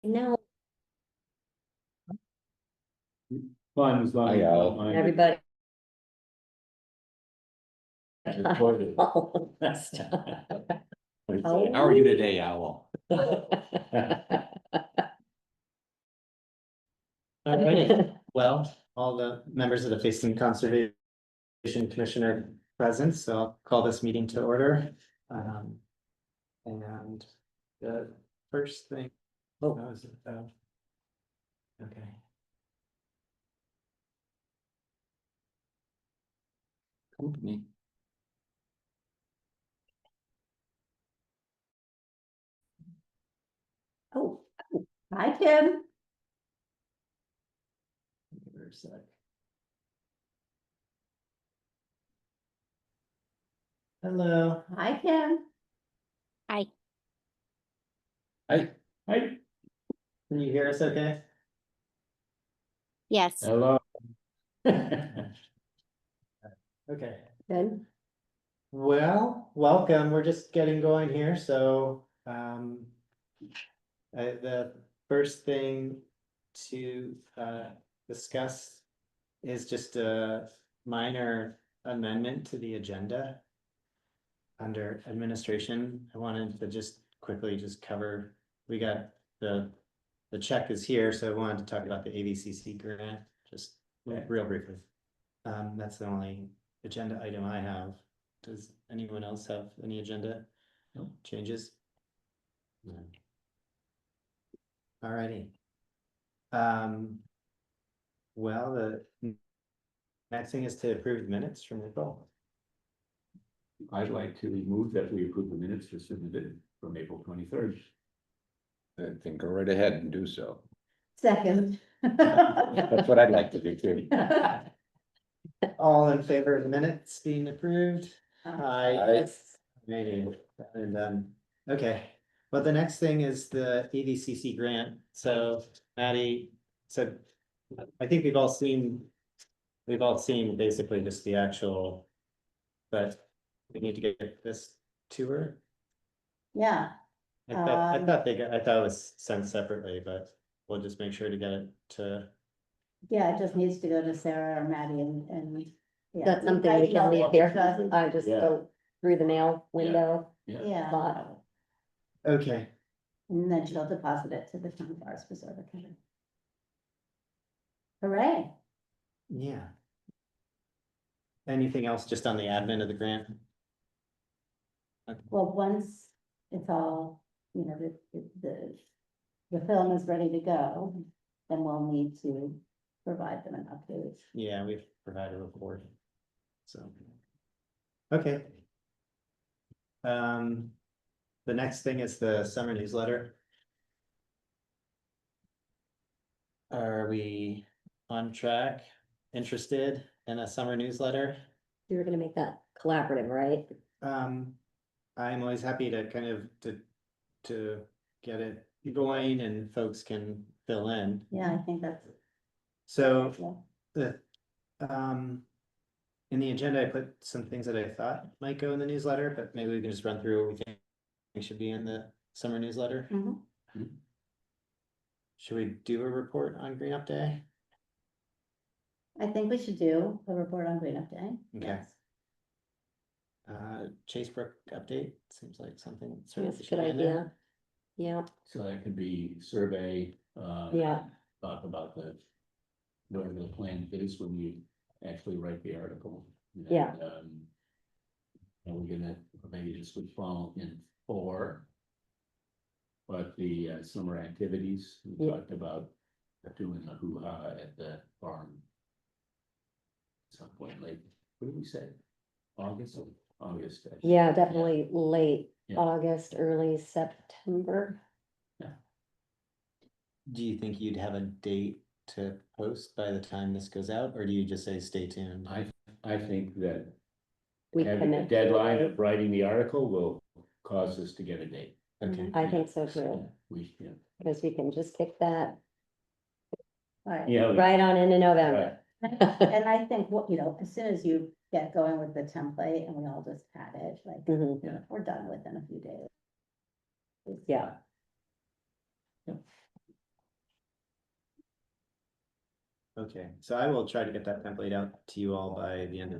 No, Fine, as long as you don't mind it. everybody. Recorded. Oh. How are you today, Owl? All right, well, all the members of the Fayston Conservation Commission are present, so I'll call this meeting to order. And the first thing. Oh. that was, Okay. Company. Oh, hi, Tim. Give her a sec. Hello. Hi, Tim. Hi. Hi, Can you hear us okay? Yes. hello. Okay. Good. Well, welcome. We're just getting going here, so the first thing to discuss is just a minor amendment to the agenda. Under administration, I wanted to just quickly just cover, we got the check is here, so I wanted to talk about the AVCC grant, just real briefly. That's the only agenda item I have. Does anyone else have any agenda changes? No. Alrighty. Well, the next thing is to approve the minutes from April. I'd like to move that we approve the minutes as submitted from April 23rd. Then go right ahead and do so. Second. That's what I'd like to do too. All in favor of the minutes being approved? Aye. Yes. Maybe, and okay, well, the next thing is the AVCC grant, so Maddie said, I think we've all seen basically just the actual. But we need to get this to her. Yeah, I thought it was sent separately, but we'll just make sure to get it to. Yeah, it just needs to go to Sarah or Maddie and. Yeah. that's something we can leave here. I just Yeah. go through the mail window. Yeah, But Okay, and then she'll deposit it to the town forest preserve account. Hooray. yeah. Anything else just on the admin of the grant? Well, once it's all, the film is ready to go, then we'll need to provide them an update. Yeah, we've provided a report. So. Okay. The next thing is the summer newsletter. Are we on track, interested in a summer newsletter? you were gonna make that collaborative, right? I'm always happy to kind of to get it going and folks can fill in. Yeah, I think that's. So Yeah. the in the agenda, I put some things that I thought might go in the newsletter, but maybe we can just run through what we think should be in the summer newsletter. Mhm. Should we do a report on Green Up Day? I think we should do a report on Green Up Day. Okay. Yes. Chase Brook update, seems like something. That's a should good be in there. idea. Yeah, So that could be survey, yeah, talk about whatever the plan is when you actually write the article. Yeah. And we're gonna maybe just would fall in 4. But the summer activities, we Yeah. talked about doing a hoo-ha at the farm. At some point late, what did we say? August. yeah, definitely late Yeah. August, early September. Do you think you'd have a date to post by the time this goes out, or do you just say stay tuned? I think that We having a commit. deadline of writing the article will cause us to get a date. Okay, I think so too, Yeah. because we can just kick that All right. Yeah. right on into November. And I think, as soon as you get going with the template and we all just add it, like, Mhm. we're done within a few days. Yeah. Okay, so I will try to get that template out to you all by the end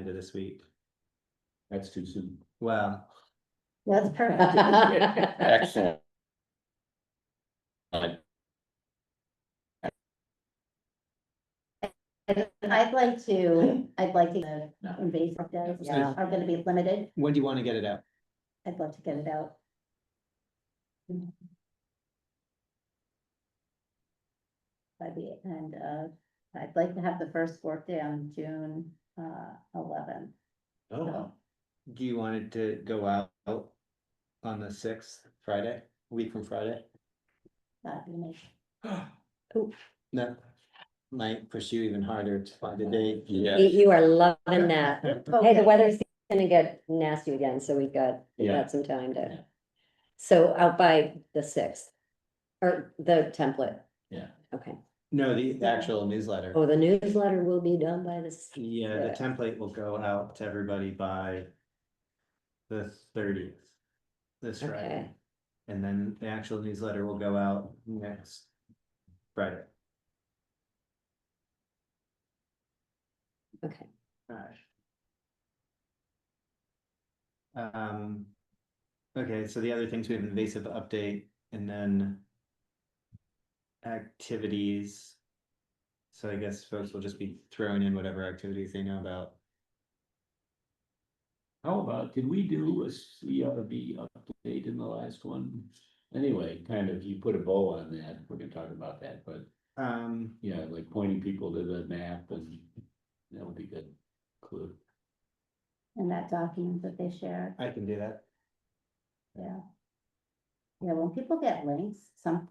of this week. That's too soon. Well, That's perfect. Excellent. I'd like to, the invasive days Yeah. are gonna be limited. when do you want to get it out? I'd love to get it out. And I'd like to have the first workday on June 11th. Oh, Do you want it to go out on the 6th, Friday, week from Friday? That'd be nice. Ooh. No, might push you even harder to find a date. Yeah. You are loving that. Hey, the Okay. weather's gonna get nasty again, so we've got Yeah. some time Yeah. to. So out by the 6th. Or the template, yeah. okay. No, the actual newsletter. Oh, the newsletter will be done by this. Yeah, the template will go out to everybody by the 30th, this Friday. Okay, And then the actual newsletter will go out next Friday. okay. Okay, so the other things, we have invasive update and then activities. So I guess folks will just be throwing in whatever activities they know about. How about, did we do a CRB update in the last one? Anyway, kind of, you put a bow on that, we're gonna talk about that, but yeah, like pointing people to the map and that would be good. Clue. And that document that they shared, I can do that. yeah. Yeah, when people get links,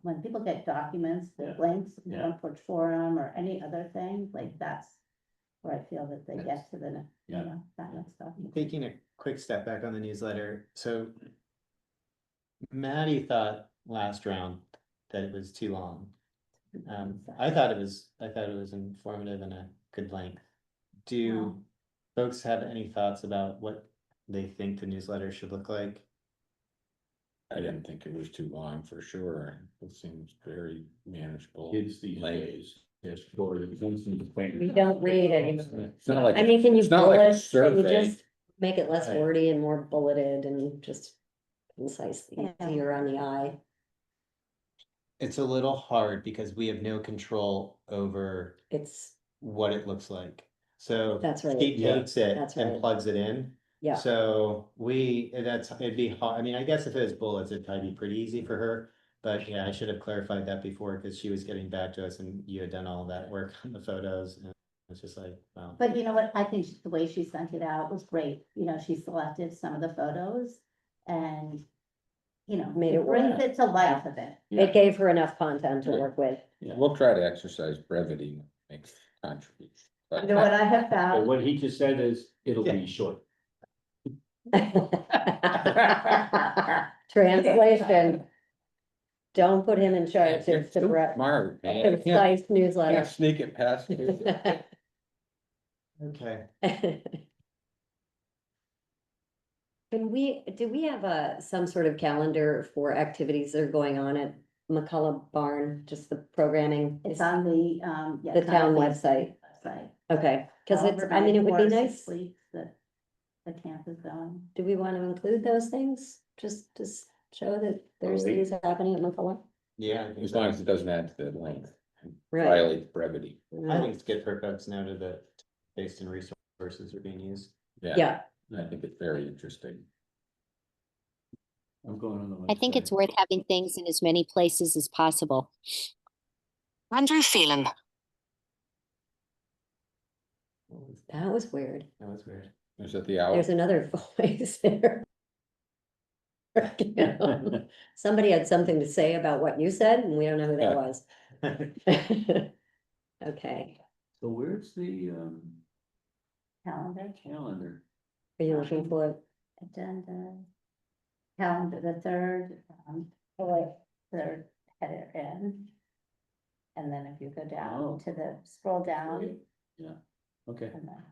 when people get documents, Yeah. with links, Yeah. Front Porch Forum or any other thing, like that's where I feel that they get to the, Yeah. you know, that next document. Taking a quick step back on the newsletter, so Maddie thought last round that it was too long. I thought it was informative and a good length. Do folks have any thoughts about what they think the newsletter should look like? I didn't think it was too long for sure. It seems very manageable. Kids these Length. days, yes, for the constant We don't read anymore. It's not like, I mean, can you it's not like a bullet, can you survey. just make it less Right. wordy and more bulleted and just concise, Yeah. easier on the eye? It's a little hard because we have no control over It's, what it looks like. So that's right, she takes it That's and right. plugs it in. yeah, So it'd be hard, I mean, I guess if it was bullets, it'd probably be pretty easy for her. But yeah, I should have clarified that before, because she was getting back to us and you had done all that work on the photos, and it's just like, wow. But you know what, I think the way she sent it out was great, you know, she selected some of the photos and, you know, Made it it brings work. it to life a bit. it gave her enough content to Yeah. work with. We'll try to exercise brevity, make contributions. You know what I have So found, what he just said is, it'll Yeah. be short. Translation. Don't put him in charge You're of the too breadth, smart, man. You can't concise can't newsletter. sneak it past you. Okay, Do we have some sort of calendar for activities that are going on at McCullough Barn, just the programming? it's on the, The town website. website. Okay, because it's, However I mean, it would be many 4 or nice. 6 weeks that the camp is going. Do we want to include those things? Just to show that there's Right. things happening at McCullough? yeah, I think As so. long as it doesn't add to the length, Right. violate brevity. I think it's good for folks to know that Fayston resources are being used. Yeah, I think it's very interesting. I'm going on the. I think it's website. worth having things in as many places as possible. Andrew Phelan. that was weird. That was weird. Is it the hour? There's another voice there. Somebody had something to say about what you said, and we don't know who that was. Okay, So where's the Calendar, calendar? are you looking for it? agenda, calendar, the third header in. And then if you go Oh. down to the, scroll down. Okay. and then-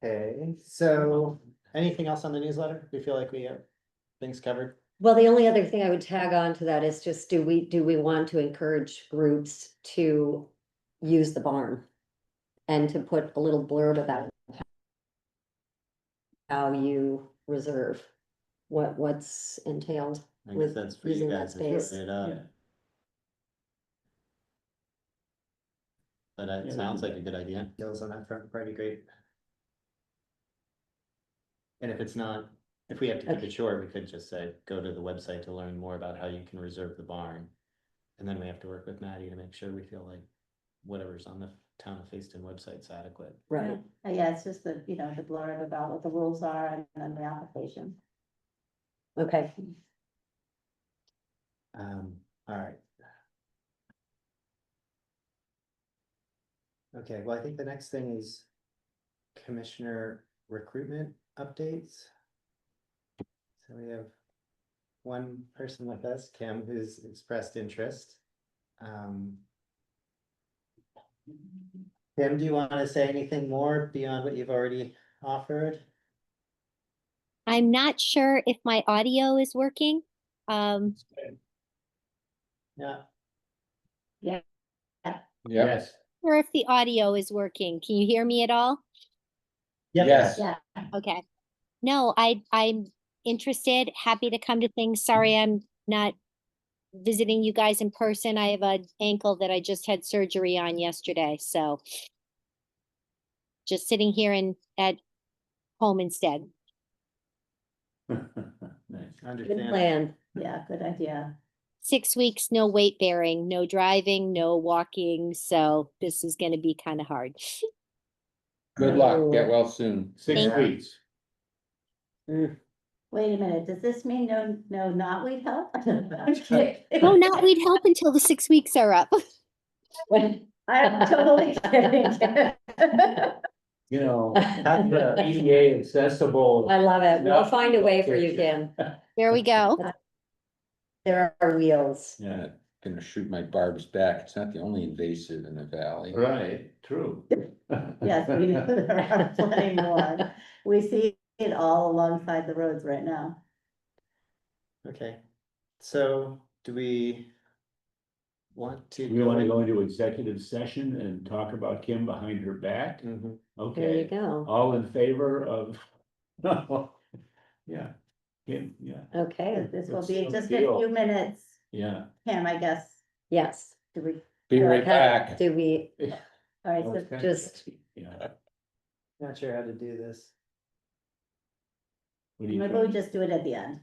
Okay, so anything else on the newsletter? We feel like we have things covered? Well, the only other thing I would tag on to that is just, do we want to encourage groups to use the barn? And to put a little blurb about how you reserve, what's entailed I guess with that's for you using that guys to figure space. it out. Yeah. But it Yeah, sounds we like can a good idea. Skills on that front, pretty great. And if it's not, if we have to keep Okay. it short, we could just say, go to the website to learn more about how you can reserve the barn. And then we have to work with Maddie to make sure we feel like whatever's on the town of Fayston website's adequate. Right, Yeah, it's just the, you know, the blurb about what the rules are and then the application. okay. All right. Okay, well, I think the next thing is commissioner recruitment updates. So we have one person with us, Kim, who's expressed interest. Kim, do you want to say anything more beyond what you've already offered? I'm not sure if my audio is working. Yeah. Yeah, Yes. Or if the audio is working. Can you hear me at all? yes, Yeah, Okay. No, I'm interested, happy to come to things. Sorry, I'm not visiting you guys in person. I have an ankle that I just had surgery on yesterday, so just sitting here at home instead. Nice. Good Understand. plan. yeah, good idea. 6 weeks, no weight bearing, no driving, no walking, so this is gonna be kind of hard. good luck, get well soon. 6 Yeah. weeks. Mm. Wait a minute, does this mean no knotweed help? I'm kidding. No, not we'd help until the 6 weeks are up. I'm totally kidding. You know, have the ADA accessible. I love it. We'll No. find a way for you, Kim. There we go. There are wheels. Yeah, Gonna shoot my barbs back, it's not the only invasive in the valley. right, true. Yes, we know there are plenty more. We see it all alongside the roads right now. Okay, so do we want to? We want to go into executive session and talk about Kim behind her back? Mhm. There you Okay, go. all in favor of? Yeah, Kim, yeah, Okay, This will Let's be seal the just a deal. few minutes, yeah. Kim, I guess. yes. Do we, Be right back. Do we, all right, so just- Yeah. Not sure how to do this. What do you maybe we think? just do it at the end.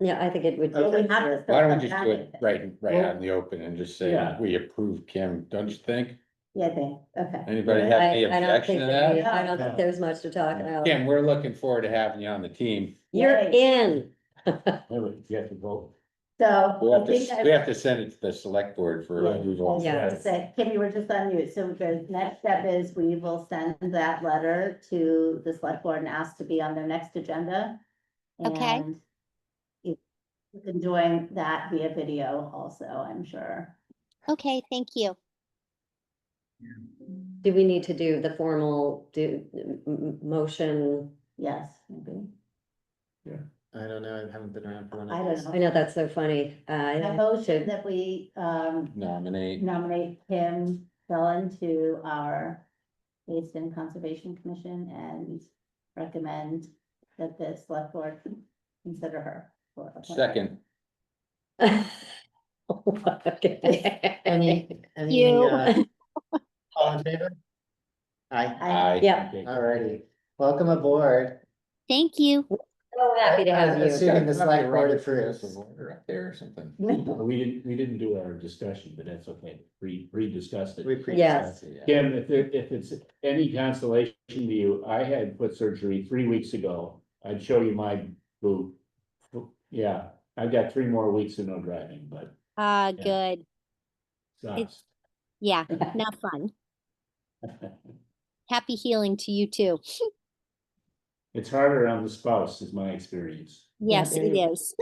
yeah, I think it would. But we have to still Why don't come we just back do at it right out in the open and just say, Yeah. we approve Kim, don't you think? Yeah, I think, okay. Anybody I have any don't objection think to that that? I don't think there's much to talk about. Kim, we're looking forward to having you on the team. You're Yay. in. Wait, you have to vote. So We I have think to, we have to send it to the select board for Yeah. approval. Yeah. To say, Kim, you were just on mute, so the next step is we will send that letter to the select board and ask to be on their next agenda. Okay. And you can join that via video also, I'm sure. Okay, thank you. Do we need to do the formal, motion? Yes, maybe. I don't know, I haven't been around for one I of don't these. know. I know, that's so funny. I motion that we Nominate, nominate Kim Felon to our Fayston Conservation Commission and recommend that the select board consider her for appointment. second, Okay. Any, You. all in favor? Aye, aye. Yeah, Okay. alrighty, welcome aboard. Thank you. so happy to have I'm you. assuming the Gotta select have board Robert's Rules approves. of Order up there or something. We didn't do our discussion, but that's okay. Re-discussed it. We Yes. pre-discussed it, yeah. Kim, if it's any consolation to you, I had foot surgery 3 weeks ago. I'd show you my boot. Yeah, I've got 3 more weeks of no driving, but Ah, Yeah. good. sucks. Yeah, not fun. Happy healing to you too. It's harder on the spouse, is my experience. Yes, there it you go. is.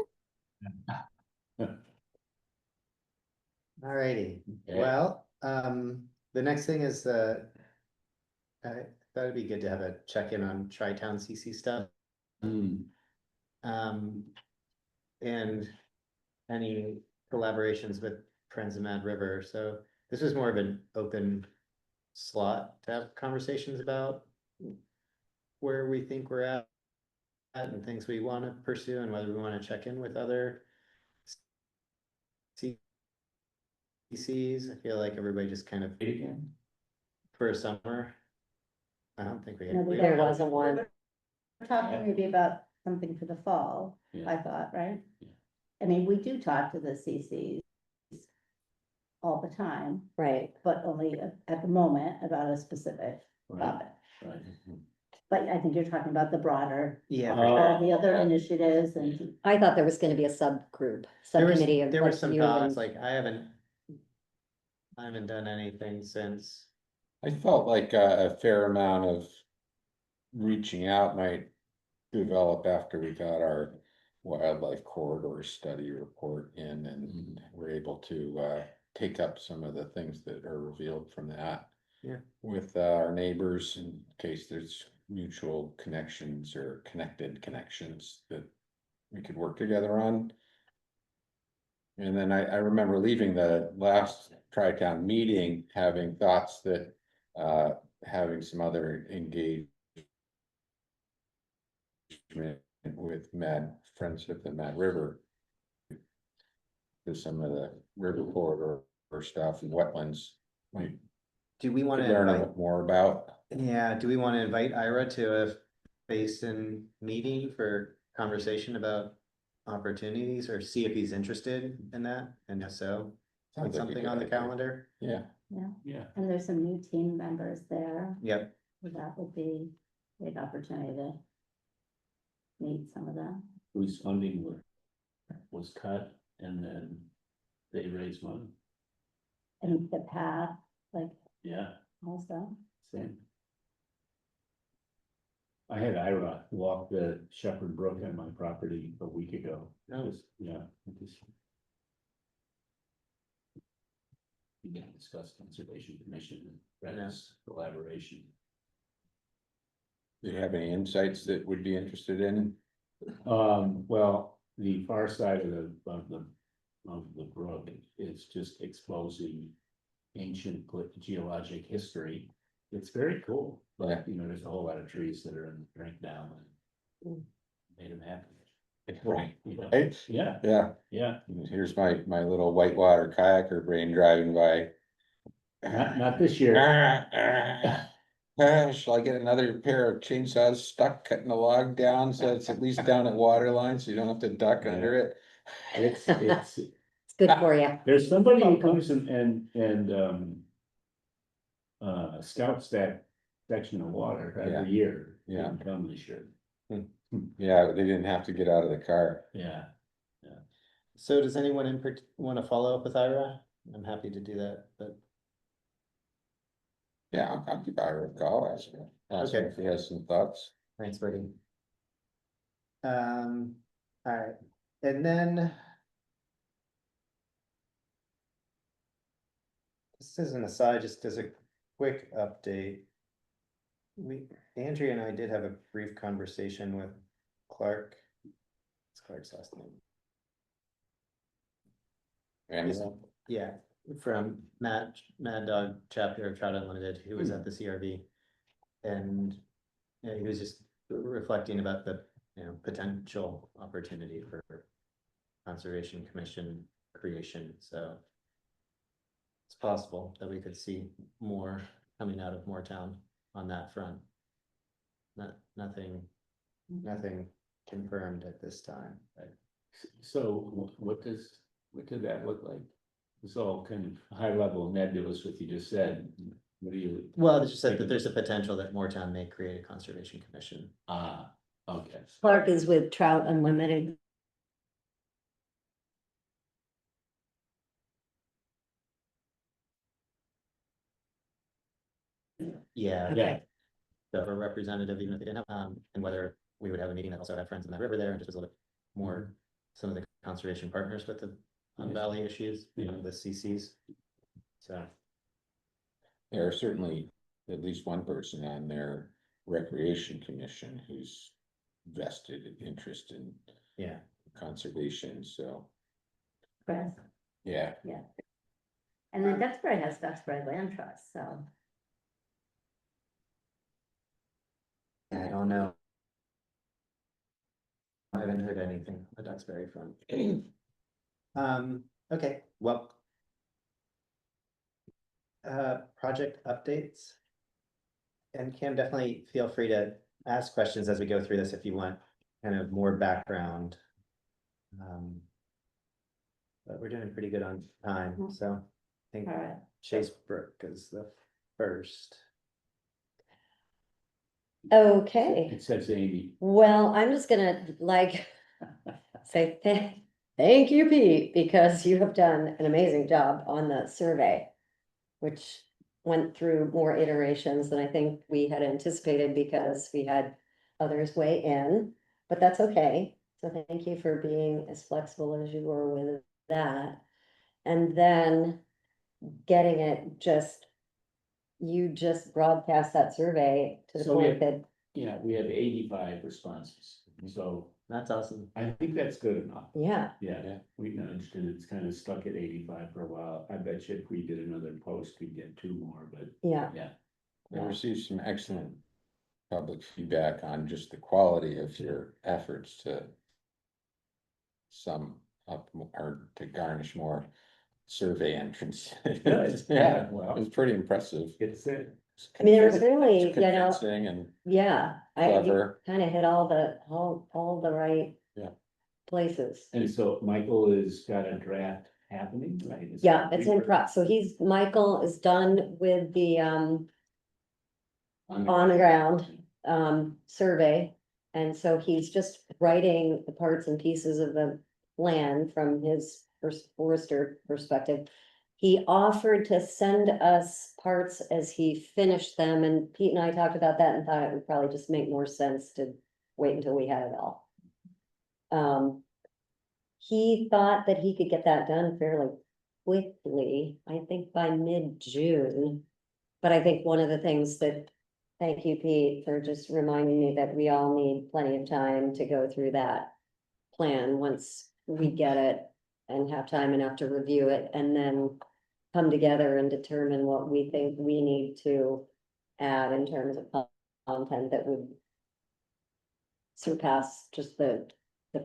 Alrighty, Okay. well, the next thing is I thought it'd be good to have a check-in on Tri-Town CC stuff. Hmm. Um, and any collaborations with Friends of Mad River, so this was more of an open slot to have conversations about where we think we're at and things we want to pursue and whether we want to check in with other CCs. I feel like everybody just kind of Again, for a summer. I don't think we No, we had. There wasn't one. We're talking maybe about something for the fall, Yeah. I thought, right? Yeah. I mean, we do talk to the CCs all the time, Right, but only at the moment about a specific right, topic. right. But I think you're talking about the broader, Yeah, Oh. all the other initiatives and, I thought there was gonna be a subgroup, there was, subcommittee of. there were like some you thoughts, and- like I haven't done anything since. I felt like a fair amount of reaching out might develop after we got our wildlife corridor study report in and we're able to take up some of the things that are revealed from that. Yeah. With our neighbors in case there's mutual connections or connected connections that we could work together on. And then I remember leaving the last Tri-Town meeting, having thoughts that having some other engagement with Friends of the Mad River. There's some of the river corridor or stuff and wetlands, we Do we want could to learn a invite, bit more about. yeah, do we want to invite Ira to a Fayston meeting for conversation about opportunities or see if he's interested in that? And if so, put Sounds like a something good on the idea. calendar? Yeah, Yeah, and there's some new team members there. Yep. So that would be a big opportunity to meet some of them. whose funding was cut and then they raised money. And the path, like Yeah, also, same. I had Ira walk the Shepherd Brook on my property a week ago. Oh. Yeah. We can discuss conservation commission and Red's collaboration. do you have any insights that would be interested in? Well, the far side of the brook is just exposing ancient geologic history. It's very cool, Yeah. but you know, there's a whole lot of trees that are in the drink now and made them happy. Right. You know? Right? Yeah, Yeah, yeah, here's my little whitewater kayaker brain driving by. not this year. Shall I get another pair of chainsaws stuck cutting the log down so it's at least down at water line so you don't have to duck under it? It's It's good for you. there's somebody who comes and scouts that section of water Yeah. every year. Yeah. Didn't come this year. Yeah, they didn't have to get out of the car. Yeah, So does anyone want to follow up with Ira? I'm happy to do that, but Yeah, I'll give Ira a call, ask him Okay. if he has some thoughts. thanks, Bertie. All right, and then. This is an aside, just as a quick update. Andrea and I did have a brief conversation with Clark. What's Clark's last name? And Yeah, from Mad Dog chapter of Trout Unlimited, who was at the CRV. And yeah, he was just reflecting about the, potential opportunity for Conservation Commission creation, so. It's possible that we could see more coming out of Moortown on that front. Nothing confirmed at this time, but. so what did that look like? It's all kind of high level nebulous what you just said. What do you? Well, it just said that there's a potential that Moortown may create a conservation commission. Okay. Clark is with Trout Unlimited. Yeah. Yeah. So a representative, even if they didn't have, and whether we would have a meeting that also had friends in that river there, and just was a little bit more, some of the conservation partners with the on valley issues, the CCs. So. there are certainly at least one person on their recreation commission who's vested interest in Yeah. conservation, so, Chris. yeah. And then Duxbury has Duxbury Land Trust, so. I don't know. I haven't heard anything on the Duxbury front. Okay, well. Project updates. And Cam, definitely feel free to ask questions as we go through this if you want kind of more background. But we're doing pretty good on time, so I think All right. Chase Brook is the first. Okay, It says Amy. well, I'm just gonna say thank you, Pete, because you have done an amazing job on the survey. Which went through more iterations than I think we had anticipated because we had others weigh in, but that's okay. So thank you for being as flexible as you were with that. And then getting it you just broadcast that survey to the So we point have- that, Yeah, we have 85 responses, so That's awesome. I think that's good enough. yeah, Yeah, we nudged and it's kind of stuck at 85 for a while. I bet you if we did another post, we'd get 2 more, but yeah, yeah. I received some excellent public feedback on just the quality of your efforts to sum up or to garnish more survey entrants. Good. Yeah, Well. it was pretty impressive. It's it. I mean, it was It's really, convincing and yeah, clever. kind of hit all the right. Yeah. Places. And so Michael has got a draft happening, right? Is Yeah, that it's in so Michael is done with the on the ground survey. And so he's just writing the parts and pieces of the plan from his forester perspective. He offered to send us parts as he finished them, and Pete and I talked about that and thought it would probably just make more sense to wait until we had it all. He thought that he could get that done fairly quickly, I think by mid-June. But I think one of the things that, thank you, Pete, for just reminding me that we all need plenty of time to go through that plan once we get it and have time enough to review it and then come together and determine what we think we need to add in terms of content that would surpass just the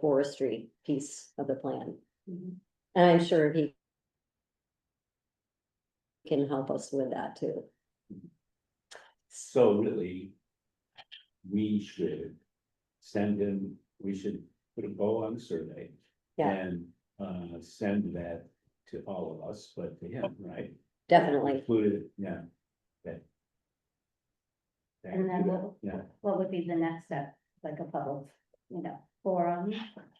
forestry piece of the plan. And I'm sure he can help us with that too. So really, we should send him, we should put a bow on the survey. Yeah. And send that to all of us, but to him, right? Definitely. Included, yeah. Okay. And then Yeah. what would be the next step, like a public, forum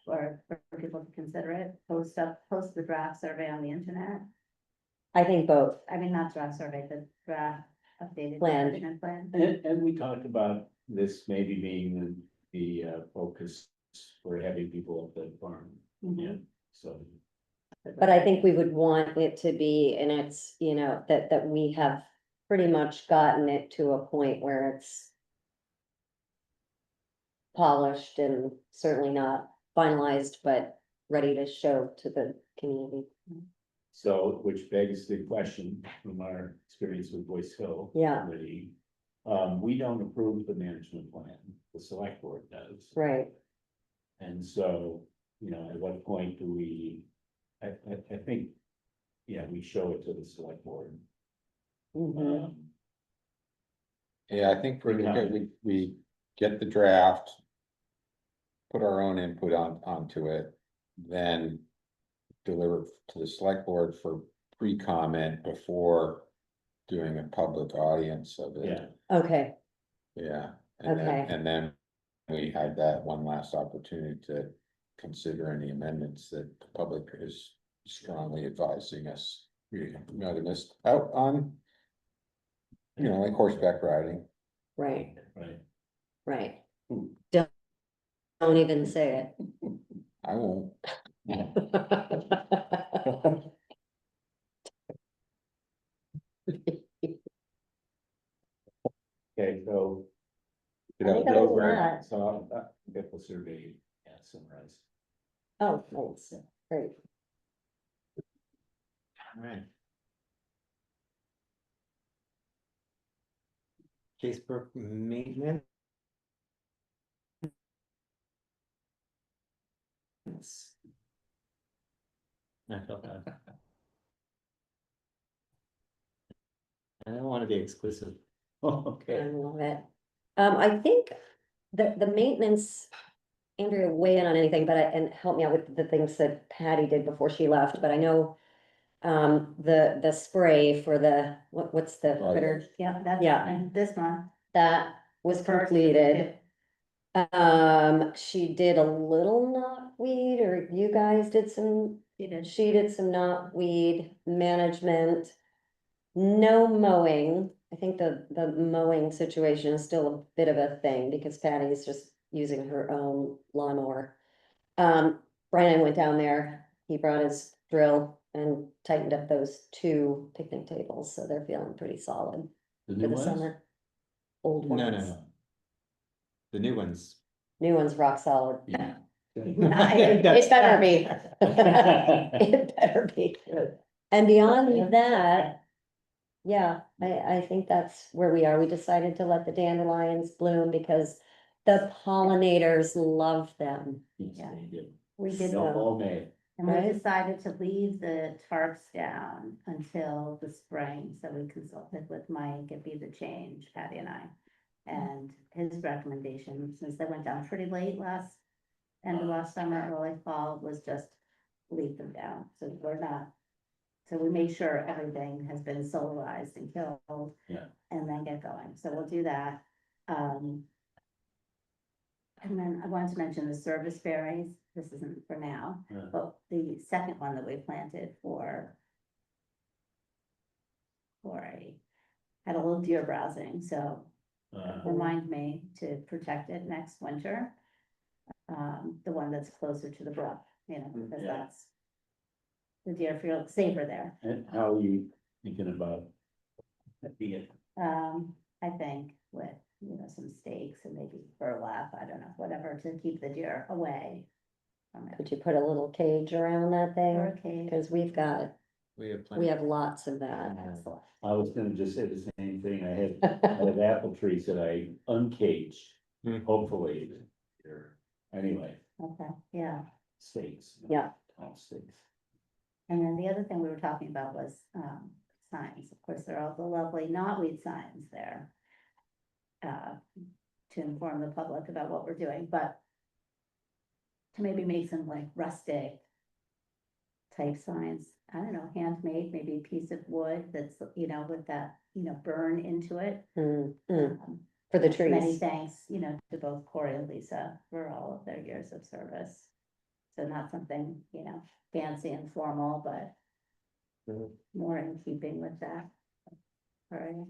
for people to consider it, post the draft survey on the internet? I think both. I mean, not draft survey, the draft updated Plan. management plan. And we talked about this maybe being the focus for having people at the farm, yeah, so. But I think we would want it to be, and it's, that we have pretty much gotten it to a point where it's polished and certainly not finalized, but ready to show to the community. So, which begs the question from our experience with Boyce Hill. Yeah. Committee, we don't approve the management plan, the select board does. Right. And so, at what point do we, I think, yeah, we show it to the select board. Mhm. Yeah, I think we get the draft. Put our own input onto it, then deliver to the select board for pre-comment before doing a public audience of it. Yeah, Okay, Yeah, Okay. and then we had that one last opportunity to consider any amendments that the public is strongly advising us. We might have missed out on, like horseback riding. right, right. right. Hmm. Don't even say I won't. it. Okay, so. You know, I think other than that, So I'll get the survey, yeah, summarized. Oh, nice, great. Alright. Facebook maintenance. I felt that. I don't want to be exclusive. I Okay. love it. I think the maintenance, Andrea, weigh in on anything, but and help me out with the things that Patty did before she left, but I know the spray for the, what's the Oh, critter? Yeah, that's, Yeah. and this month. That was completed. She did a little knotweed, or you guys did some, she did some knotweed management. No mowing. I think the mowing situation is still a bit of a thing because Patty's just using her own lawnmower. Brian went down there, he brought his drill and tightened up those 2 picnic tables, so they're feeling pretty solid The for new the ones? summer. Old No, ones. no. The new ones. New one's rock solid. Yeah. It better be. It better be. And beyond that, yeah, I think that's where we are. We decided to let the dandelions bloom because the pollinators love them. Yes, Yeah. they do. We did, No, all May. and we Right. decided to leave the tarps down until the spring, so we consulted with Mike and Be the Change, Patty and I. And his recommendation, since they went down pretty late end of last summer, early fall, was just leave them down, so we're not. So we made sure everything has been solarized and killed. Yeah. And then get going, so we'll do that. And then I wanted to mention the service berries, this isn't for now, Yeah. but the second one that we planted had a little deer browsing, so remind me to protect it next winter. The one that's closer to the brook, because Yeah. that's. The deer feel safer there, And how are you thinking about it? I think with, some stakes and maybe burlap, I don't know, whatever, to keep the deer away from it. Could you put a little cage around that thing? Hurricane. Cause we We have have lots of that. Excellent. I was gonna just say the same thing. I have apple trees that I uncaged, Hmm. hopefully. They're- Anyway, Okay, yeah. stakes. Yeah. Tall stakes. And then the other thing we were talking about was, signs. Of course, there are all the lovely knotweed signs there. To inform the public about what we're doing, but. To maybe make some like rustic. Type signs, I don't know, handmade, maybe a piece of wood that's, with that, burn into it. Mm, Um, For the Many trees. thanks, to both Corey and Lisa for all of their years of service. So not something, fancy and formal, but Mhm. more in keeping with that. All right.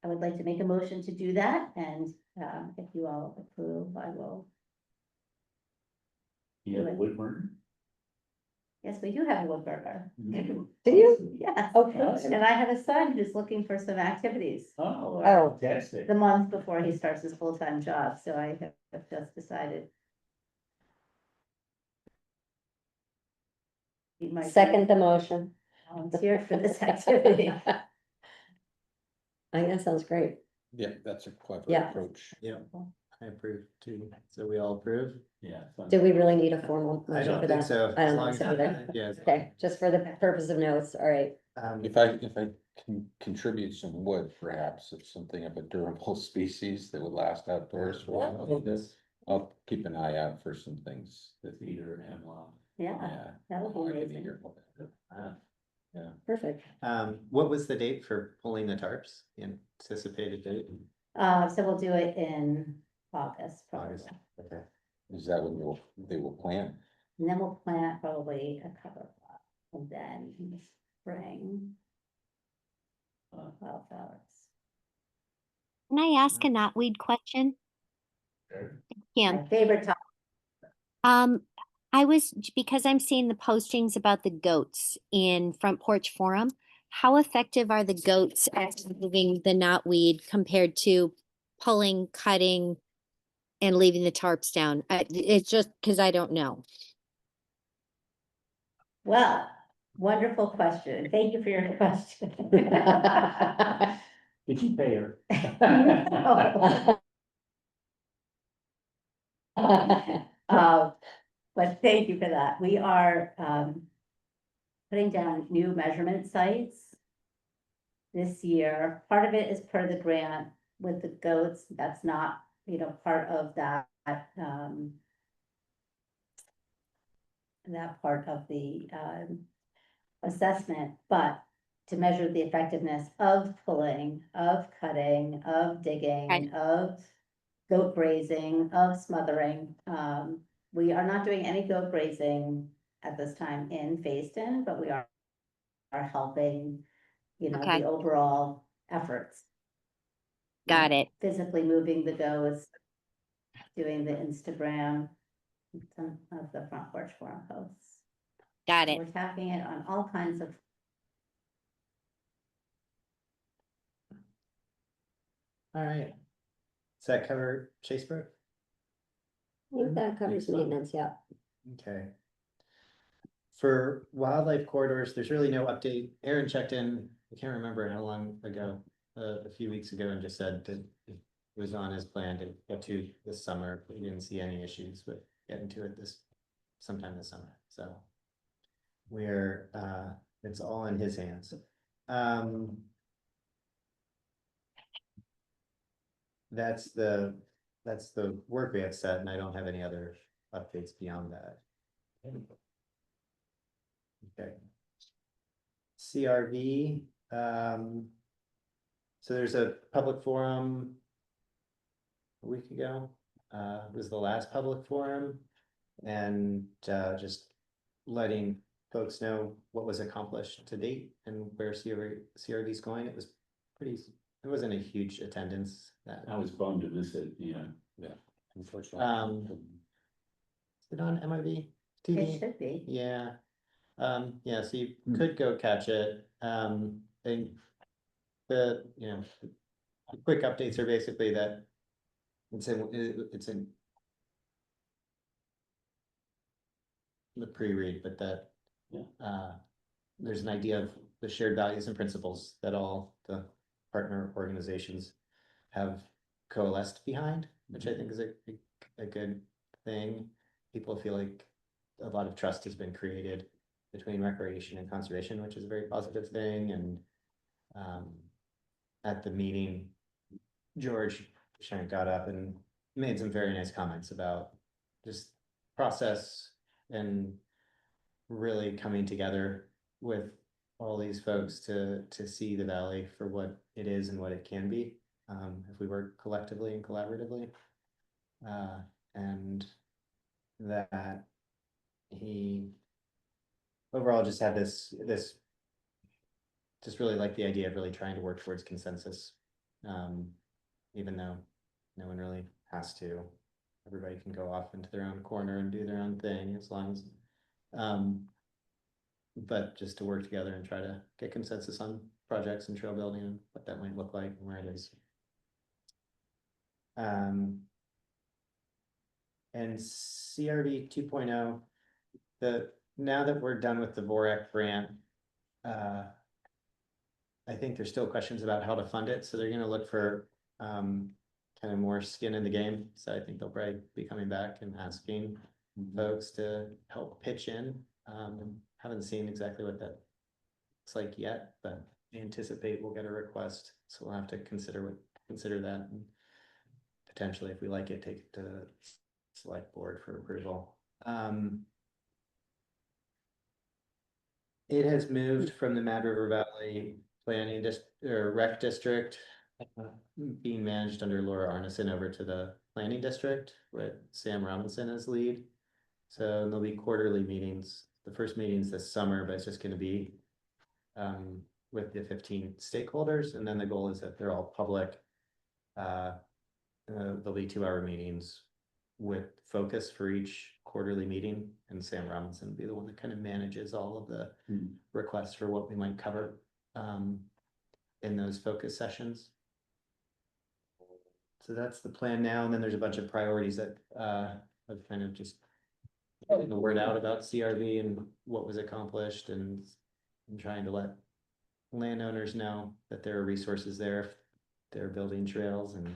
I would like to make a motion to do that, and if you all approve, I will. You have a wood burner? Yes, we do have a wood burner. Mm. Do you? Yes, Okay. and I have a son who's looking for some activities. Oh, Oh. fantastic. The month before he starts his full-time job, so I have just decided. He might be Second the motion. volunteer for this activity. I think that sounds great. Yeah, that's a clever Yeah. approach. Yeah, I approve too. So we all approve? Yeah. fun. Do we really need a formal I motion don't for think that? so. I as don't long think so as- either. Yeah. Okay, just for the purpose of notes, all right. If I can contribute some wood, perhaps, of something of a durable species that would last outdoors for a while. I'll keep an eye out for some things that, Cedar and hemlock. Yeah, yeah. that would be I can amazing. hear. Ah, Perfect. What was the date for pulling the tarps? The anticipated date? So we'll do it in August, probably. August. Okay. Is that when they will plant? And then we'll plant probably a cover crop, and then in the spring. Wildflowers. Can I ask a knotweed question? sure. Yeah. My favorite topic. Because I'm seeing the postings about the goats in Front Porch Forum. How effective are the goats at removing the knotweed compared to pulling, cutting, and leaving the tarps down? It's just because I don't know. Well, wonderful question. Thank you for your question. Did you pay her? No. But thank you for that. We are, putting down new measurement sites this year. Part of it is per the grant with the goats. That's not, part of that, that part of the, assessment, but to measure the effectiveness of pulling, of cutting, of digging, of goat grazing, of smothering. We are not doing any goat grazing at this time in Fayston, but we are helping, Okay. the overall efforts. Got it. Physically moving the goats, doing the Instagram, some of the front porch forum posts. Got it. We're tapping it on all kinds of. All right. Does that cover Chasebrook? I think that covers maintenance, yeah. Okay. For wildlife corridors, there's really no update. Aaron checked in, I can't remember how long ago, a few weeks ago, and just said that it was on his plan to get to this summer. But he didn't see any issues with getting to it sometime this summer. So we're, it's all in his hands. That's the work we have set, and I don't have any other updates beyond that. Okay. CRV, so there's a public forum a week ago, it was the last public forum, and just letting folks know what was accomplished to date and where CRV is going. It was it wasn't a huge attendance. I was bummed to miss it, yeah. Unfortunately. Is it on MRV It TV? should be. Yeah. Yeah, so you could go catch it. The quick updates are basically that it's in the pre-read, but that there's an idea of the shared values and principles that all the partner organizations have coalesced behind, which I think is a good thing. People feel like a lot of trust has been created between recreation and conservation, which is a very positive thing. And at the meeting, George Shank got up and made some very nice comments about just process and really coming together with all these folks to see the valley for what it is and what it can be, if we work collectively and collaboratively. And that he overall just had this just really like the idea of really trying to work towards consensus, even though no one really has to. Everybody can go off into their own corner and do their own thing, as long as but just to work together and try to get consensus on projects and trail building and what that might look like and where it is. And CRV 2.0, now that we're done with the VORAC grant, I think there's still questions about how to fund it. So they're going to look for kind of more skin in the game. So I think they'll probably be coming back and asking folks to help pitch in. Haven't seen exactly what that looks like yet, but I anticipate we'll get a request. So we'll have to consider that, and potentially, if we like it, take it to the select board for approval. It has moved from the Mad River Valley Planning Rec District, being managed under Laura Arneson, over to the Planning District with Sam Robinson as lead. So there'll be quarterly meetings. The first meeting's this summer, but it's just going to be with the 15 stakeholders, and then the goal is that they're all public. There'll be 2-hour meetings with focus for each quarterly meeting, and Sam Robinson will be the one that kind of manages all of the requests for what we might cover in those focus sessions. So that's the plan now, and then there's a bunch of priorities that I've kind of just getting the word out about CRV and what was accomplished and trying to let landowners know that there are resources there. If they're building trails and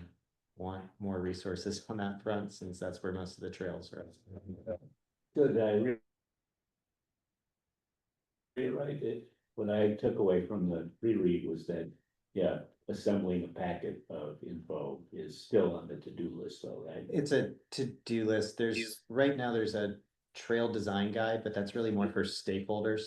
want more resources on that front, since that's where most of the trails are. Good, really liked it. What I took away from the reread was that, yeah, assembling a packet of info is still on the to-do list though, right? It's a to-do list. Right now, there's a trail design guide, but that's really more for stakeholders.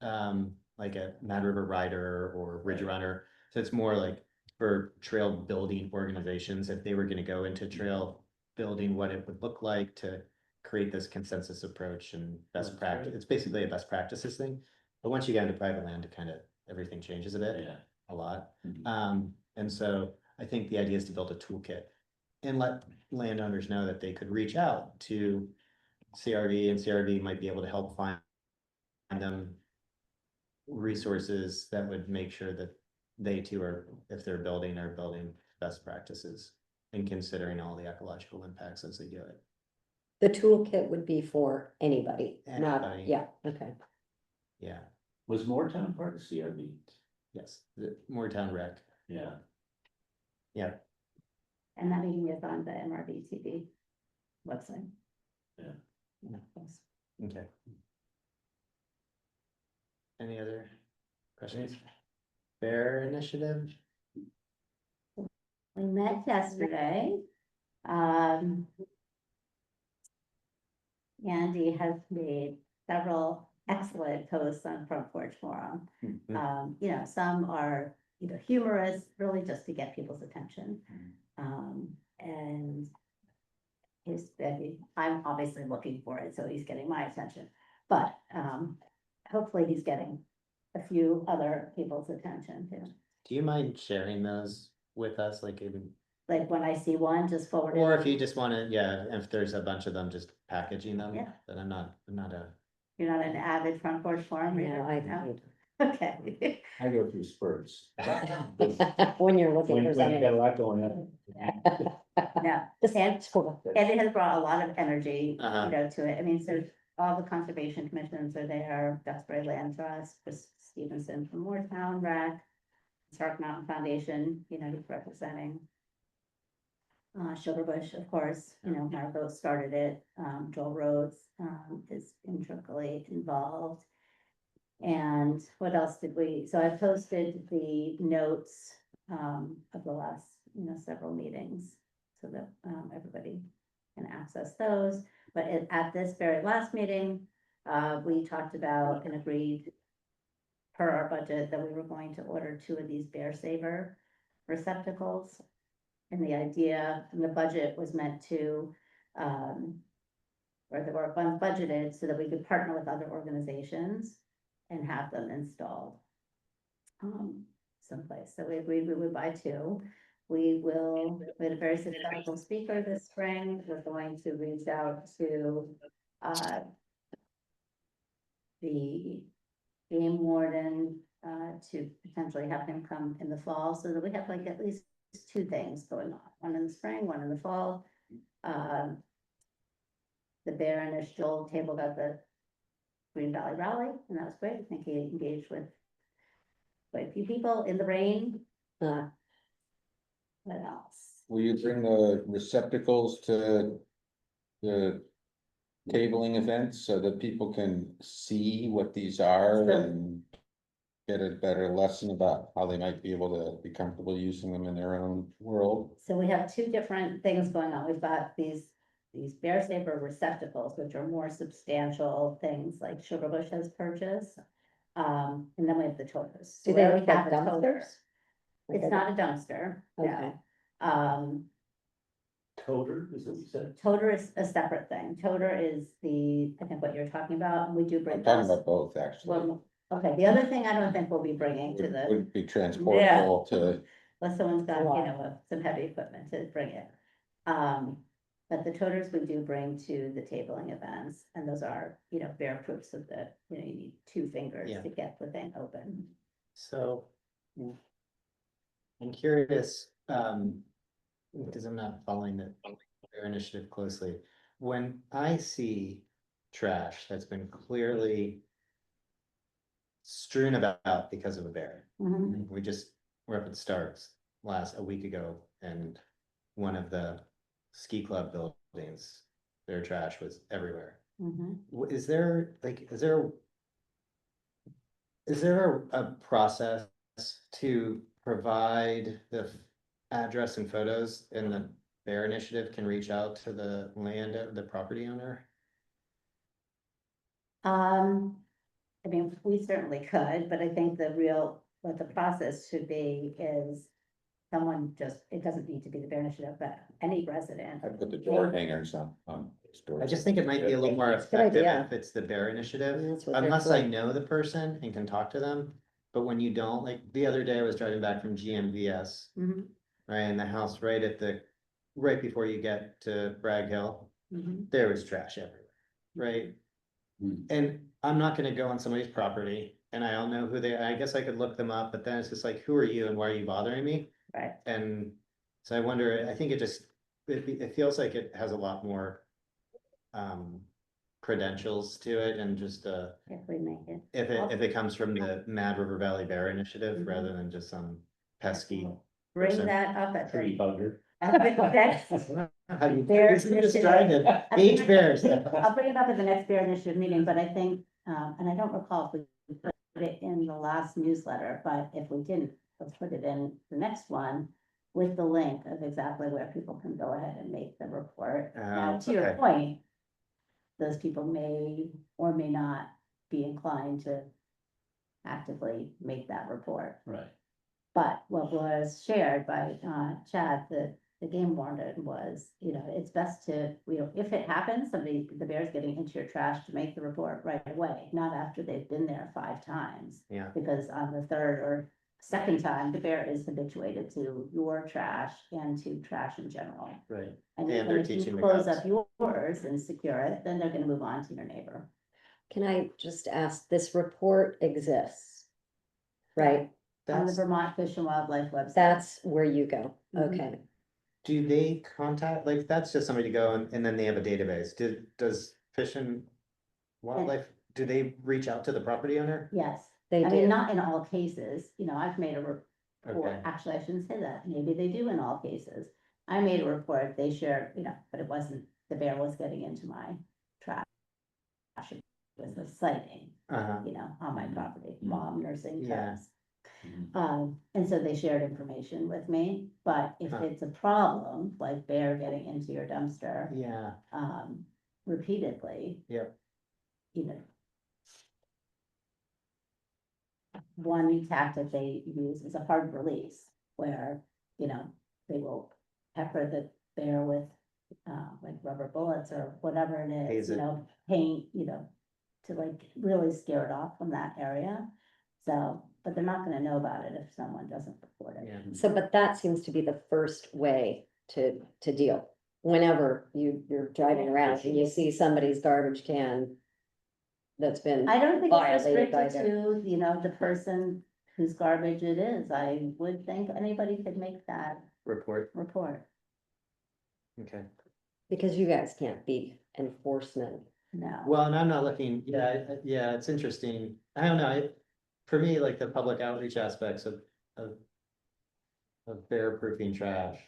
Like a Mad River Rider or Ridge Runner. So it's more like for trail building organizations, if they were gonna go into trail building, what it would look like to create this consensus approach and best practice. It's basically a best practices thing. But once you get into private land, it kind of, everything changes a bit, Yeah. a lot. Mhm. And so I think the idea is to build a toolkit and let landowners know that they could reach out to CRV, and CRV might be able to help find them resources that would make sure that they too are, if they're building, are building best practices and considering all the ecological impacts as they do it. The toolkit would be for anybody, not, Anybody. yeah, okay. Yeah, Was Moortown part of CRB? yes, the Moortown Rec, Yeah. yeah. And that meeting is on the MRBTV website. Yeah. Yeah, thanks. Okay. Any other questions? Bear initiative? We met yesterday. Um. Andy has made several excellent posts on Front Porch Forum. You know, some are, you know, humorous, really just to get people's attention. And I'm obviously looking for it, so he's getting my attention. But, hopefully he's getting a few other people's attention too. Do you mind sharing those with us, like even, Like when I see one, just forward it. or if you just wanna, yeah, if there's a bunch of them, just packaging them, Yeah. then I'm not a. You're not an avid Front Porch Forum reader? No, I No? don't. Okay. I go through spurts. When you're looking When for you got a something. lot going on. Yeah. Just- Andy has brought a lot of energy, Uh-huh. you know, to it. I mean, so all the conservation commissions are there, Duxbury Land Trust, Chris Stevenson from Moortown Rec, Stark Mountain Foundation, you know, he's representing. Sugarbush, of course, you know, Margot started it, Joel Rhodes, is intricately involved. And what else did we, so I posted the notes, of the last, you know, several meetings. So that, everybody can access those, but at this very last meeting, we talked about and agreed. Per our budget that we were going to order 2 of these Bear Saver receptacles. And the idea, and the budget was meant to, or there were funds budgeted so that we could partner with other organizations and have them installed. Someplace, so we agreed we would buy 2. We had a very successful speaker this spring, we're going to reach out to, the game warden, to potentially have him come in the fall, so that we have like at least 2 things going on, one in the spring, one in the fall. The Bear initial tabled at the Green Valley Rally, and that was great. I think he engaged with quite a few people in the rain. What else? Will you bring the receptacles to the tabling events so that people can see what these are So- and get a better lesson about how they might be able to be comfortable using them in their own world? So we have 2 different things going on. We've got these Bear Saver receptacles, which are more substantial things like Sugarbush has purchased. And then we have the toters. So Do we they already look like have a toter. dumpsters? It's not a dumpster, Okay. no. Toter, is what you said? Toter is a separate thing. Toter is I think what you're talking about, and we do bring I'm talking those. about both, actually. Well, okay, the other thing I don't think we'll be bringing to the, Would be transportable to, unless someone's got, you Wow. know, some heavy equipment to bring it. But the toters we do bring to the tabling events, and those are, you know, bear proofs of the, you know, you need 2 fingers Yeah. to get the thing open. So. I'm curious, because I'm not following their initiative closely. When I see trash that's been clearly strewn about because of a bear, Mhm. we're up at Starks a week ago, and one of the ski club buildings, their trash was everywhere. Mhm. Is there, a process to provide the address and photos, and the Bear Initiative can reach out to the property owner? I mean, we certainly could, but I think what the process should be is someone it doesn't need to be the Bear Initiative, but any resident. I put the door hangers on. I just think it might be a little more Good effective idea. if it's the Bear Initiative, And that's what they're unless I for. know the person and can talk to them. But when you don't, like the other day I was driving back from GMVS, Mhm, right, and the house right before you get to Bragg Hill, mhm. there was trash everywhere, right? Hmm. And I'm not gonna go on somebody's property, and I don't know I guess I could look them up, but then it's just like, who are you and why are you bothering me? Right. And so I wonder, I think it feels like it has a lot more credentials to it, and just If we make it. if it comes from the Mad River Valley Bear Initiative Mhm. rather than just some pesky. Bring person. that up at Tree the bugger. next. How do you, Bear this is just trying to gauge bears. I'll bring it up at the next Bear Initiative meeting, but I think, and I don't recall if we put it in the last newsletter, but if we didn't, let's put it in the next one with the link of exactly where people can go ahead and make the report. Now, to your Okay. point, those people may or may not be inclined to actively make that report. Right. But what was shared by Chad, the game warden, was, it's best to, if it happens, the bear's getting into your trash, to make the report right away, not after they've been there 5 times. Yeah. Because on the third or second time, the bear is habituated to your trash and to trash in general. Right. And And even they're if teaching you the close cubs. up yours and secure it, then they're gonna move on to your neighbor. Can I just ask, this report exists? Right, On the That's, Vermont Fish and Wildlife website. that's where you go, Mhm. okay. do they contact, like, that's just somebody to go and then they have a database. Does Fish and Wildlife, do they reach out to the property owner? Yes, They I mean, do. not in all cases, I've made a report, Okay. actually, I shouldn't say that, maybe they do in all cases. I made a report, they shared, but it wasn't, the bear was getting into my trash. It was a sighting, Uh-huh. on my property, mom nursing Yeah. cubs. Mhm. And so they shared information with me, but if Huh. it's a problem, like bear getting into your dumpster, Yeah, repeatedly, yep, one tactic they use is a hard release, where, they will pepper the bear with, like rubber bullets or whatever it is, Haze it. paint, to like really scare it off from that area. So, but they're not gonna know about it if someone doesn't report it. yeah. So, but that seems to be the first way to deal. Whenever you're driving around and you see somebody's garbage can that's been, I don't think it's Violated by restricted to, the person whose garbage it is. I would think anybody could make that Report, report. okay. because you guys can't be enforcement. No. Well, and I'm not looking, yeah, it's interesting. I don't know, for me, like the public outreach aspects of bear proofing trash.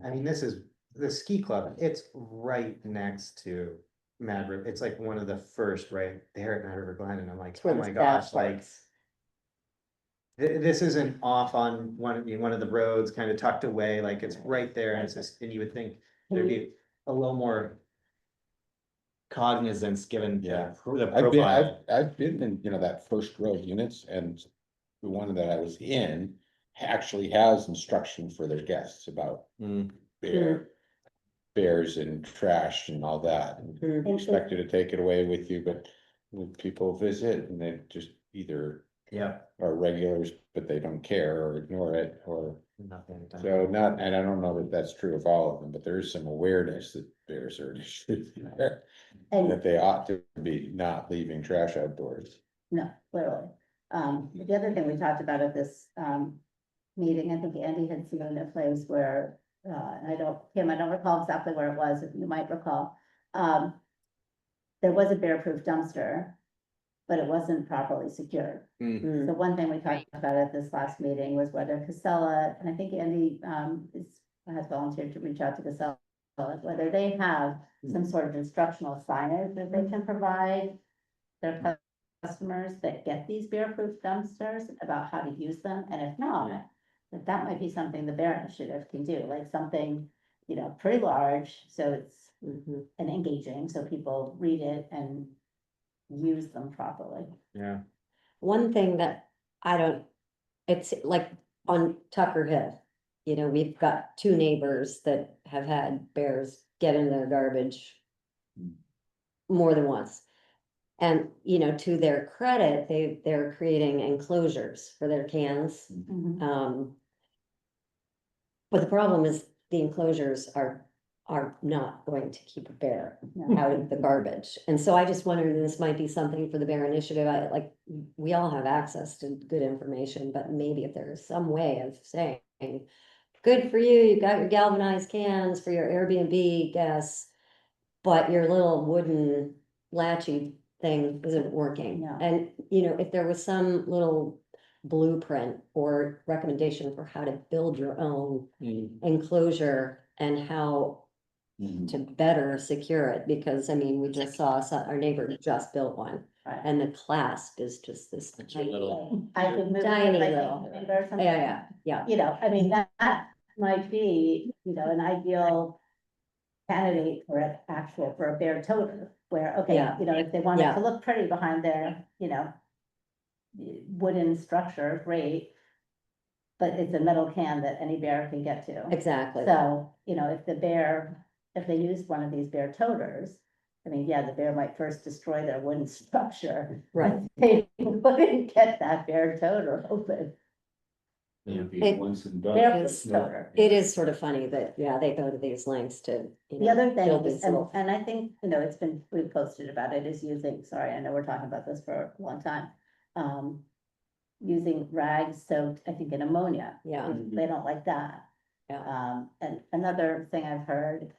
I mean, this is the ski club, it's right next to Mad River. It's like one of the first right there at Mad River Glen, and I'm like, It's where oh the my staff gosh, like. parks. This isn't off on one of the roads kind of tucked away, like it's right there, and it's just, and you would think there'd be a little more cognizance given Yeah. the I've profile. been in, that first row of units, and the one that I was in actually has instruction for their guests about Mm, bears and trash and all that. And Mhm. you expect you to take it away with you, but when people visit and they just either yeah, are regulars, but they don't care or ignore it, or nothing. so not, and I don't know that that's true of all of them, but there is some awareness that bears are an issue there, And that they ought to be not leaving trash outdoors. no, clearly. The other thing we talked about at this, meeting, I think Andy had seen a place where, and Kim, I don't recall exactly where it was, if you might recall. There was a bear-proof dumpster, but it wasn't properly secured. Mm. So one thing we talked about at this last meeting was whether Casella, and I think Andy, has volunteered to reach out to Casella, whether they have some sort of instructional signage that they can provide their customers that get these bear-proof dumpsters about how to use them, and if not, that might be something the Bear Initiative can do, like something, pretty large, so it's Mhm. and engaging, so people read it and use them properly. Yeah. One thing that I don't, it's like on Tucker Hill, we've got two neighbors that have had bears get in their garbage more than once. And, to their credit, they're creating enclosures for their cans. But the problem is the enclosures are not going to keep a bear No. out of the garbage. And so I just wondered, this might be something for the Bear Initiative. We all have access to good information, but maybe if there is some way of saying, good for you, you've got your galvanized cans for your Airbnb guests, but your little wooden latchy thing isn't working. No. And, if there was some little blueprint or recommendation for how to build your own enclosure and how to better secure it, because we just saw our neighbor just built one, Right. and the clasp is just this tiny little- I could move. Tiny it, like, little. or something. Yeah. That might be, an ideal candidate for for a bear toter, where, okay, Yeah. if they want it Yeah. to look pretty behind their, wooden structure, great. But it's a metal can that any bear can get to. Exactly. So, if they use one of these bear toters, the bear might first destroy their wooden structure. Right. They wouldn't get that bear toter open. It'd be It- once and Bear done. proof toter. It is sort of funny that, they go to these lengths to, The other thing build is, these little. and I think, we've posted about it, is using, sorry, I know we're talking about this for a long time. Using rags soaked, I think, in ammonia. Yeah. They don't like that. Yeah. And another thing I've heard,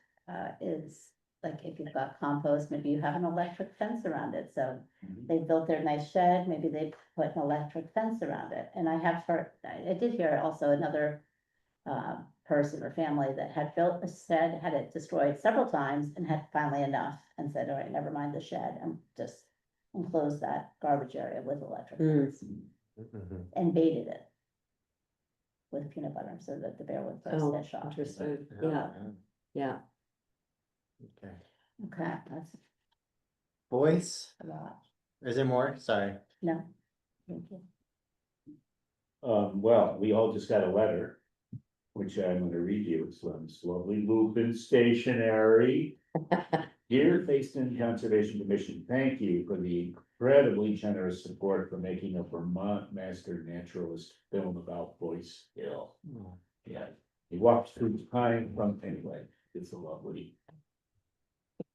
is like if you've got compost, maybe you have an electric fence around it, so they built their nice shed, maybe they put an electric fence around it, and I have heard, I did hear also another person or family that had built a shed, had it destroyed several times and had finally enough and said, all right, never mind the shed, and just enclosed that garbage area with electric fence and baited it with peanut butter so that the bear would first Oh, fish off. interesting. Yeah. Yeah. Okay. Okay, that's Boys, a lot. is there more? Sorry. No, thank you. Well, we all just got a letter, which I'm gonna read you. It's from this lovely Lupin Stationery. Dear Fayston Conservation Commission, thank you for the incredibly generous support for making a Vermont master naturalist film about Boyce Hill. Yeah, he walked through time from, anyway, it's a lovely.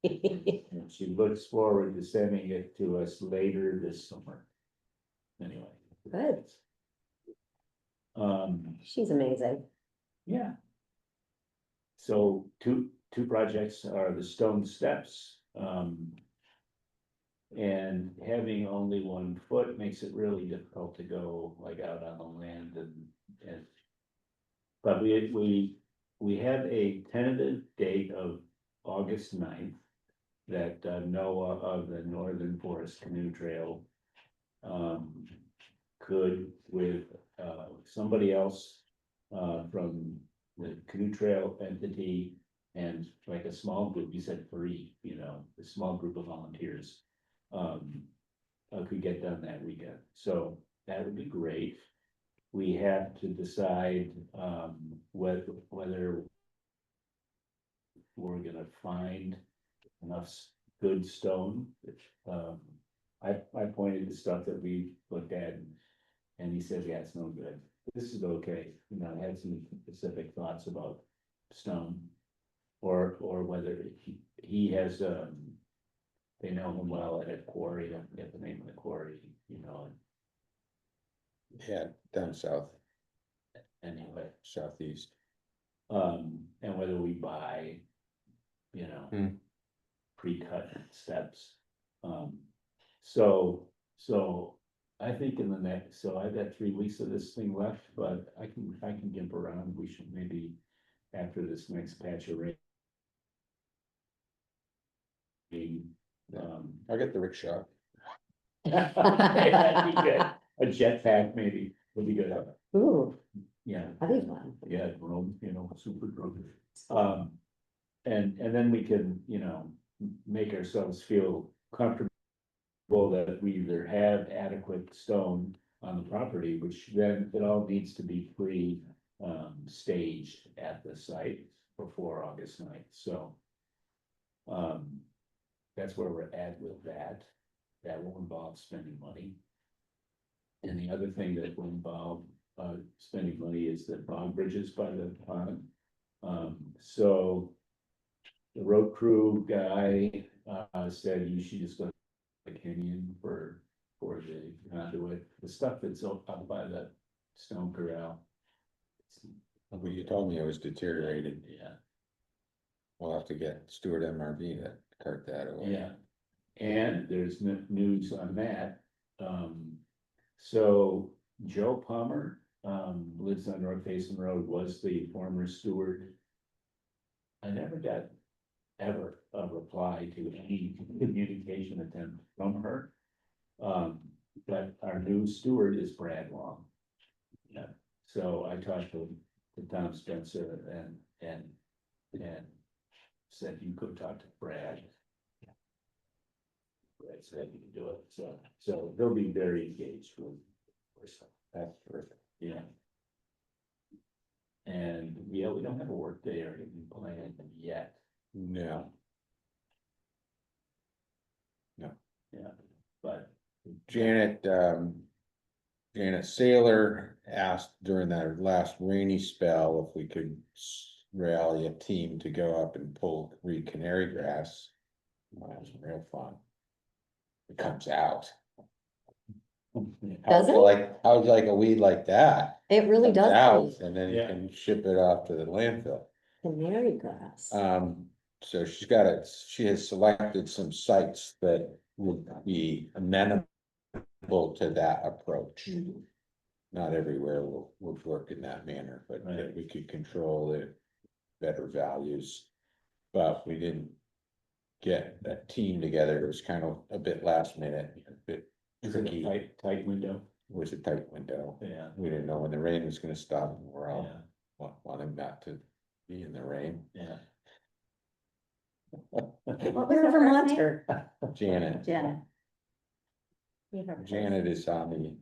And she looks forward to sending it to us later this summer. Anyway. Good. She's amazing. Yeah. So two projects are the stone steps. And having only 1 foot makes it really difficult to go like out on the land and. But we have a tentative date of August 9th. That Noah of the Northern Forest Canoe Trail. Could with somebody else from the canoe trail entity and like a small group, you said 3, a small group of volunteers. Could get done that weekend, so that would be great. We have to decide whether we're gonna find enough good stone. I pointed to stuff that we looked at and he says, yeah, it's no good. This is okay, I had some specific thoughts about stone. Or whether he has, they know him well at a quarry, I don't get the name of the quarry, Yeah, down south. anyway. Southeast. And whether we buy, you know. Hmm. Pre-cut steps. So I think in the next, so I've got 3 weeks of this thing left, but I can gimp around. We should maybe after this next patch of rain. I'll get the rickshaw. That'd be good. A jetpack maybe would be good. Ooh, Yeah. that'd be fun. Yeah, drone, super drone. And then we can, make ourselves feel comfortable that we either have adequate stone on the property, which then it all needs to be staged at the site before August 9th, so. That's where we're at with that. That will involve spending money. And the other thing that will involve spending money is the bog bridges by the pond. So the road crew guy said you should just go to the canyon for the conduit, the stuff that's up by the stone corral. Well, you told me it was deteriorated. Yeah. We'll have to get Stewart MRV to cart that away. Yeah, and there's news on that. So Joe Palmer, lives on North Fayston Road, was the former steward. I never got ever a reply to any communication attempt from her. But our new steward is Brad Long. Yeah, so I talked to Tom Spencer and said you could talk to Brad. Brad said you can do it, so they'll be very engaged with. That's terrific. Yeah. And yeah, we don't have a work day or anything planned yet. No, Yeah, but. Janet Saylor asked during that last rainy spell if we could rally a team to go up and read canary grass. Well, that was real fun. It comes out. Does it? How would you like a weed like that? It really Comes does. out, and then you Yeah. can ship it off to the landfill. Canary grass. So she has selected some sites that would be amenable to that approach. Not everywhere would work in that manner, but that Right. we could control the better values. But we didn't get that team together. It was kind of a bit last minute, a bit Is it a tricky. tight window? It was a tight window. Yeah. We didn't know when the rain was gonna stop, and we're all Yeah, wanting not to be in the rain. yeah. What was We're her a first name? Vermonter. Janet. Janet. Janet is on the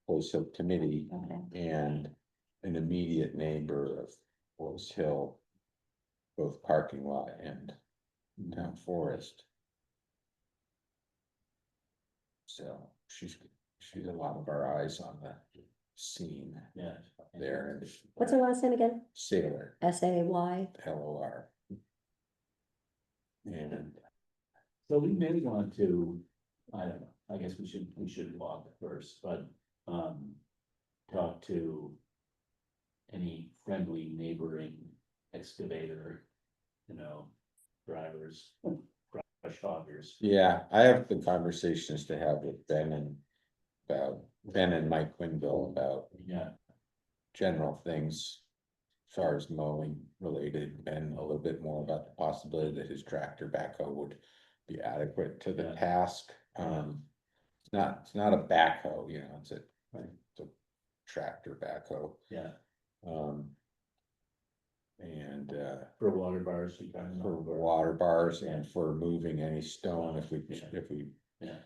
Forest Hill Committee Okay. and an immediate neighbor of Forest Hill, both parking lot and town forest. So she's a lot of our eyes on the scene Yeah. there, and What's her last name again? Sailor, SAY? LOR. And So we may want to, I don't know, I guess we should walk first, but, talk to any friendly neighboring excavator, drivers, brush hoggers. yeah, I have the conversations to have with Ben and Mike Quinville about Yeah, general things. As far as mowing related, and a little bit more about the possibility that his tractor backhoe would be adequate to the Yeah. task. It's not a backhoe, it's a tractor backhoe. yeah, And for water bars, you kind for of. water bars and for moving any stone if we Yeah,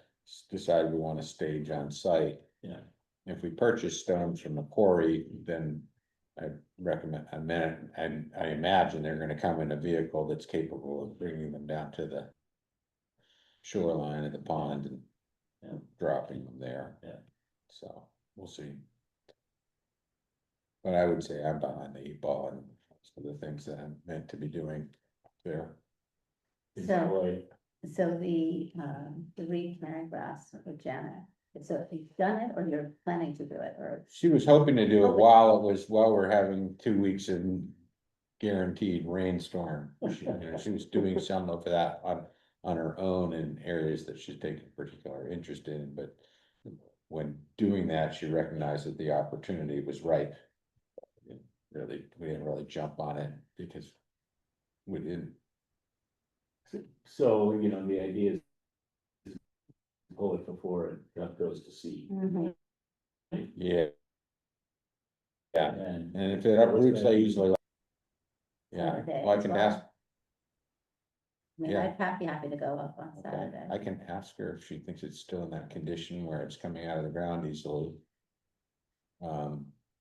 decide we want to stage on site. yeah, If we purchase stones from a quarry, then I recommend, I imagine they're gonna come in a vehicle that's capable of bringing them down to the shoreline of the pond and dropping them there. Yeah. So, we'll see. But I would say I'm behind the 8 ball and some of the things that I'm meant to be doing there. So- Boy, So the reed canary grass with Janet, So you've done it or you're planning to do it or? She was hoping to do it Hoping. while we're having 2 weeks in guaranteed rainstorm. She was doing some of that on her own in areas that she's taking particular interest in, but when doing that, she recognized that the opportunity was ripe. Really, we didn't really jump on it because we didn't. So, you know, the idea is to pull it before it goes to seed. Mhm. Yeah. Yeah, And and if it uproots, I usually. Yeah, Saturday well, I as can well. ask, I mean, Yeah. I'd be happy to go up on okay, Saturday. I can ask her if she thinks it's still in that condition where it's coming out of the ground easily.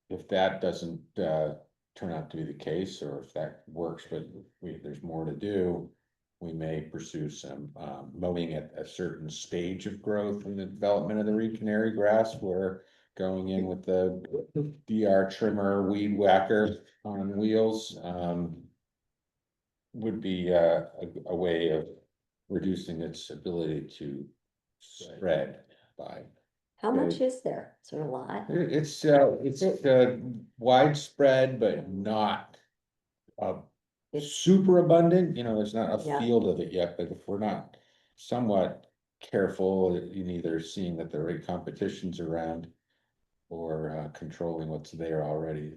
If that doesn't, turn out to be the case, or if that works, but there's more to do. We may pursue some, mowing at a certain stage of growth in the development of the Reed Canary grass, where going in with the DR trimmer, weed whacker on wheels, would be a way of reducing its ability to spread by. How much is there? Is there a lot? It's widespread, but not It's- super abundant, there's not a Yeah. field of it yet, but if we're not somewhat careful in either seeing that the right competition's around or controlling what's there already,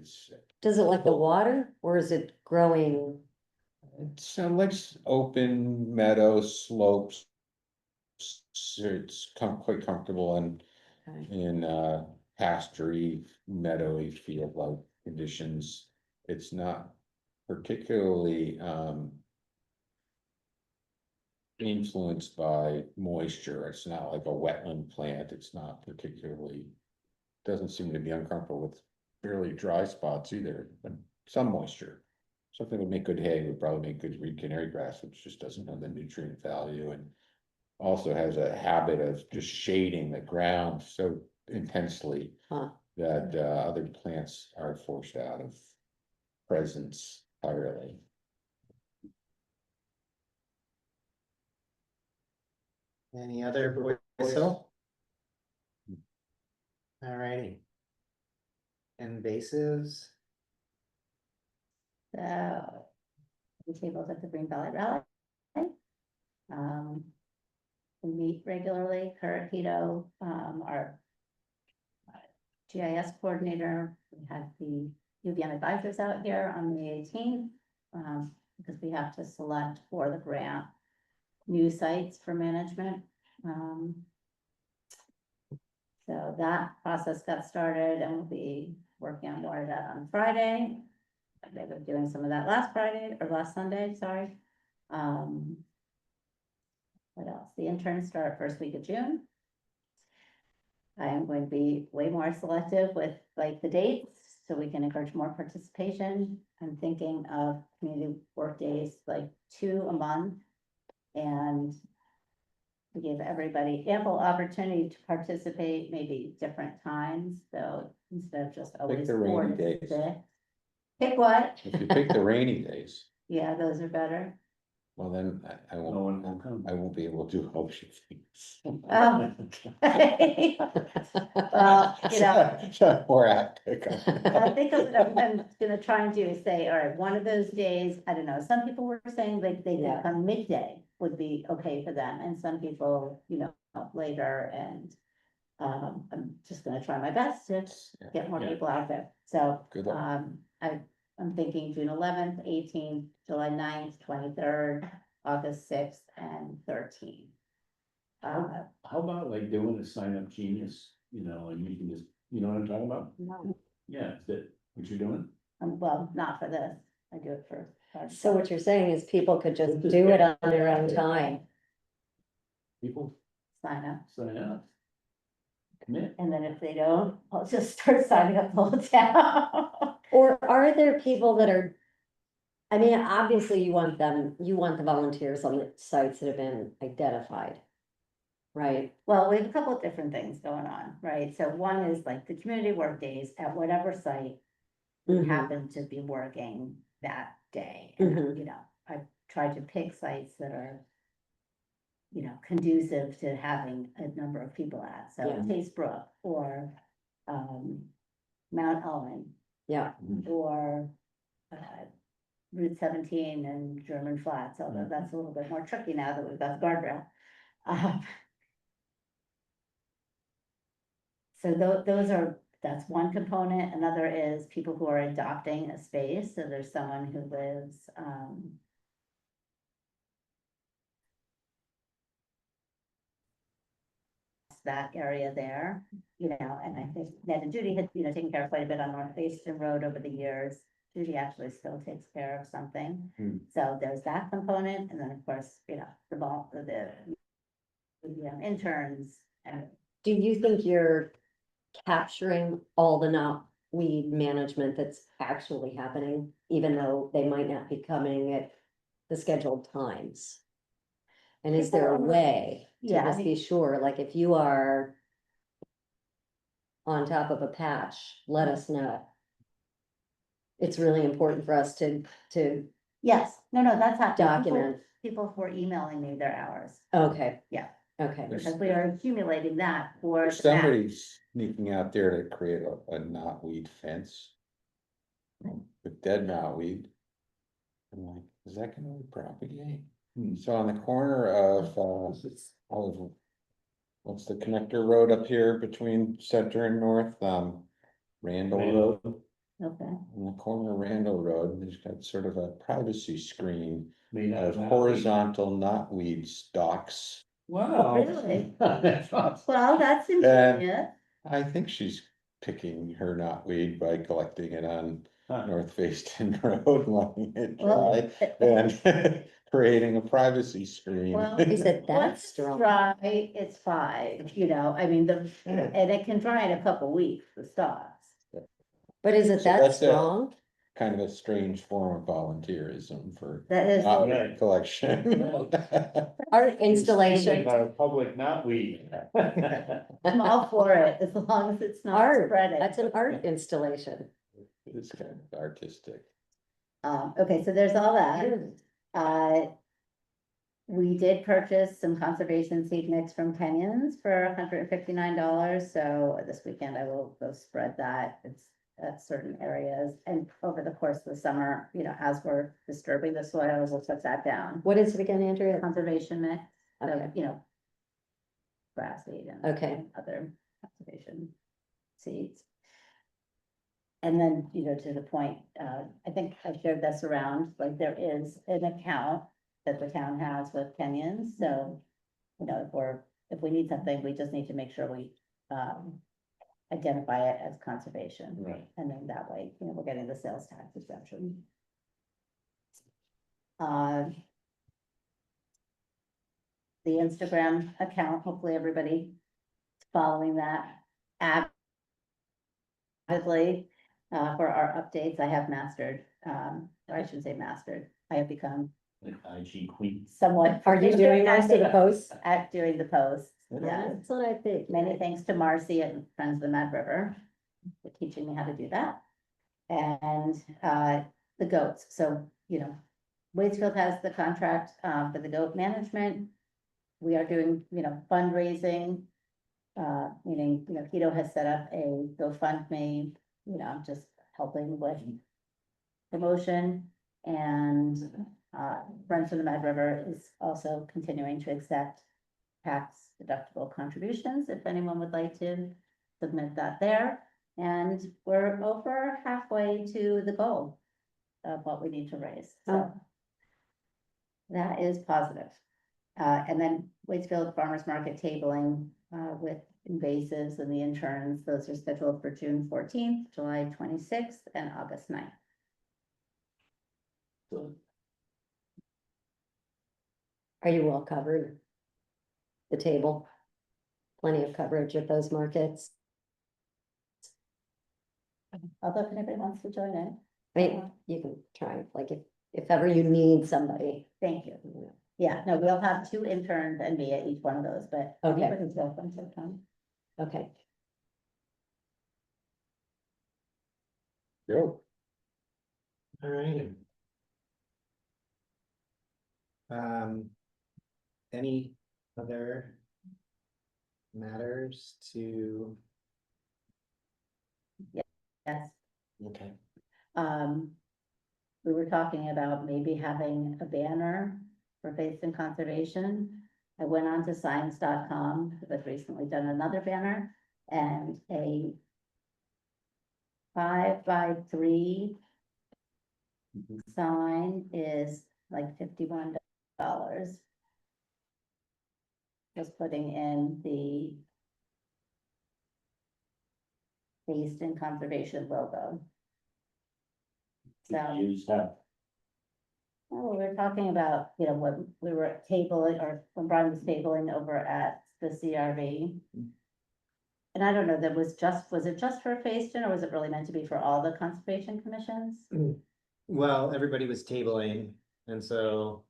Does it like the water or is it growing? it's like open meadow slopes. It's quite comfortable Okay. in pasturey, meadowy field-like conditions. It's not particularly influenced by moisture. It's not like a wetland plant. It's not particularly, doesn't seem to be uncomfortable with fairly dry spots either, but some moisture. Something would make good hay would probably make good Reed Canary grass, which just doesn't have the nutrient value and also has a habit of just shading the ground so intensely Huh. that other plants are forced out of presence entirely. Any other whistle? Alrighty. Invasives, So, we tabled at the Green Valley Rally. Um, we meet regularly, Currito, our GIS coordinator, we had the UVM advisors out here on the 18th. Because we have to select for the grant new sites for management. So that process got started and we'll be working on more of that on Friday. They were doing some of that last Friday or last Sunday, sorry. What else? The interns start first week of June. I am going to be way more selective with like the dates, so we can encourage more participation. I'm thinking of community work days, like 2 a month. And we give everybody ample opportunity to participate, maybe different times, so instead of just always the 4 rainy to days. 6. Pick what? If you pick the rainy days, Yeah, those are better. well, then I No one will come. won't be able to do all these things. Oh. Well, you know, Or act. I think what I'm gonna try and do is say, all right, one of those days, I don't know, some people were saying like they Yeah. could come midday would be okay for them, and some people, later, and I'm just gonna try my best to get more Yeah. people out there, so, Good luck. I'm thinking June 11th, 18th, July 9th, 23rd, August 6th, and 13th. How about like doing a sign up genius, and you can just, you know what I'm talking about? No. Yeah, is that what you're doing? Well, not for this, I do it for. So what you're saying is people could just do it on their own time. People Sign up. sign up. Commit. And then if they don't, I'll just start signing up the whole town. Or are there people that are? I mean, obviously you want the volunteers on the sites that have been identified. Right? Well, we have a couple of different things going on, right? So one is like the community work days at whatever site we Mhm. happen to be working that day. Mhm. And, I've tried to pick sites that are conducive to having a number of people at, so Yeah. Taste Brook or, Mount Ellen Yeah, or, Route 17 and German Flats, although that's a little bit more tricky now that we've got the guardrail. Um, So that's one component. Another is people who are adopting a space. So there's someone who lives, that area there, and I think Ned and Judy had, taken care of quite a bit on North Fayston Road over the years. Judy actually still takes care of something. Hmm. So there's that component. And then, of course, the interns and do you think you're capturing all the knotweed management that's actually happening, even though they might not be coming at the scheduled times? And is there a way to Yeah, I just be sure, like if you are on top of a patch, let us know. It's really important for us to yes, no, that's happening. document. People who are emailing me their hours, Okay. Yeah. Okay, because we are accumulating that for. There's somebody sneaking out there to create a knotweed fence. With dead knotweed. I'm like, is that gonna propagate? So on the corner of, what's the connector road up here between Center and North, Randall Road? Okay, On the corner of Randall Road, there's got sort of a privacy screen Made out of of horizontal knotweed stalks. Wow. Really? That's awesome. well, that's And- ingenious. I think she's picking her knotweed by collecting it on Huh. North Facein Road, letting it Well, dry, and creating a privacy screen. Well, is it that once it's strong? dry, it's fine, I mean, and it can dry in a couple weeks, the stalks. But is it So that that's a- strong? Kind of a strange form of volunteerism for That is, knotweed collection. Art installation, Our public knotweed. I'm all for it, as long as it's not art, spreading. that's an art installation. It's kind of artistic. Okay, so there's all that. We did purchase some conservation seed mix from Kenyans for $159, so this weekend I will go spread that. It's at certain areas, and over the course of the summer, as we're disturbing the soils, we'll put that down. What is it again, Andrea? Conservation mix, so, Okay. grass seed and Okay. and other conservation seeds. And then, to the point, I think I shared this around, like there is an account that the town has with Kenyans, so, if we need something, we just need to make sure we, identify it as conservation. Right. And then that way, we're getting the sales tax exemption. The Instagram account, hopefully everybody is following that avidly, for our updates. I have mastered, or I shouldn't say mastered, I have become Like IG queen. somewhat. Are you doing most of the posts? At doing the posts, yeah. That's what I think. Many thanks to Marcy at Friends of the Mad River for teaching me how to do that. And the goats, so, Waitsfield has the contract for the goat management. We are doing, fundraising. Meaning, Keto has set up a GoFundMe, just helping with promotion. And Friends of the Mad River is also continuing to accept tax deductible contributions, if anyone would like to submit that there. And we're over halfway to the goal of what we need to raise, so. That is positive. And then Waitsfield Farmers Market tabling, with invasives and the interns, those are scheduled for June 14th, July 26th, and August 9th. Are you well covered? The table? Plenty of coverage at those markets. Although if anybody wants to join in, I mean, you can try, like, if ever you need somebody. thank you. Yeah, no, we'll have 2 interns and me at each one of those, but. Okay. anybody's welcome to come. Okay, Go. All right. Any Other matters to, Yes, okay, we were talking about maybe having a banner for Fayston Conservation. I went on to signs.com, because I've recently done another banner, and a 5x3 sign is like $51. Just putting in the Fayston Conservation logo. So. Use that. Oh, we were talking about, you know, what we were tabling, or when Brian was tabling over at the CRV. And I don't know, was it just for Fayston, or was it really meant to be for all the conservation commissions? well, everybody was tabling, and so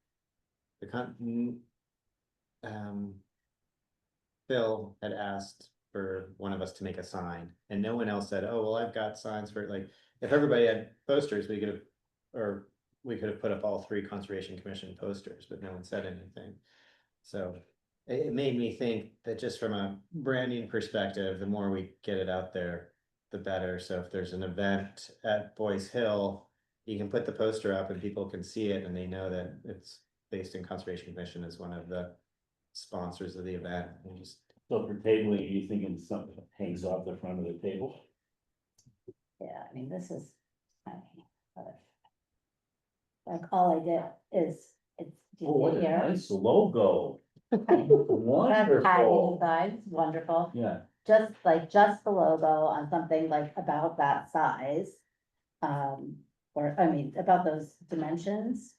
Phil had asked for one of us to make a sign, and no one else said, oh, well, I've got signs for, like, if everybody had posters, we could have, or we could have put up all 3 Conservation Commission posters, but no one said anything. So it made me think that just from a branding perspective, the more we get it out there, the better. So if there's an event at Boys Hill, you can put the poster up and people can see it and they know that it's Fayston Conservation Commission is one of the sponsors of the event. And just, So for tabling, are you thinking something that hangs off the front of the table? Yeah, I mean, this is. I mean, like, all I did is, it's. do you Oh, what see a here? nice logo. That's hiding Wonderful. inside, it's wonderful. Yeah, Just the logo on something like about that size. Or, I mean, about those dimensions.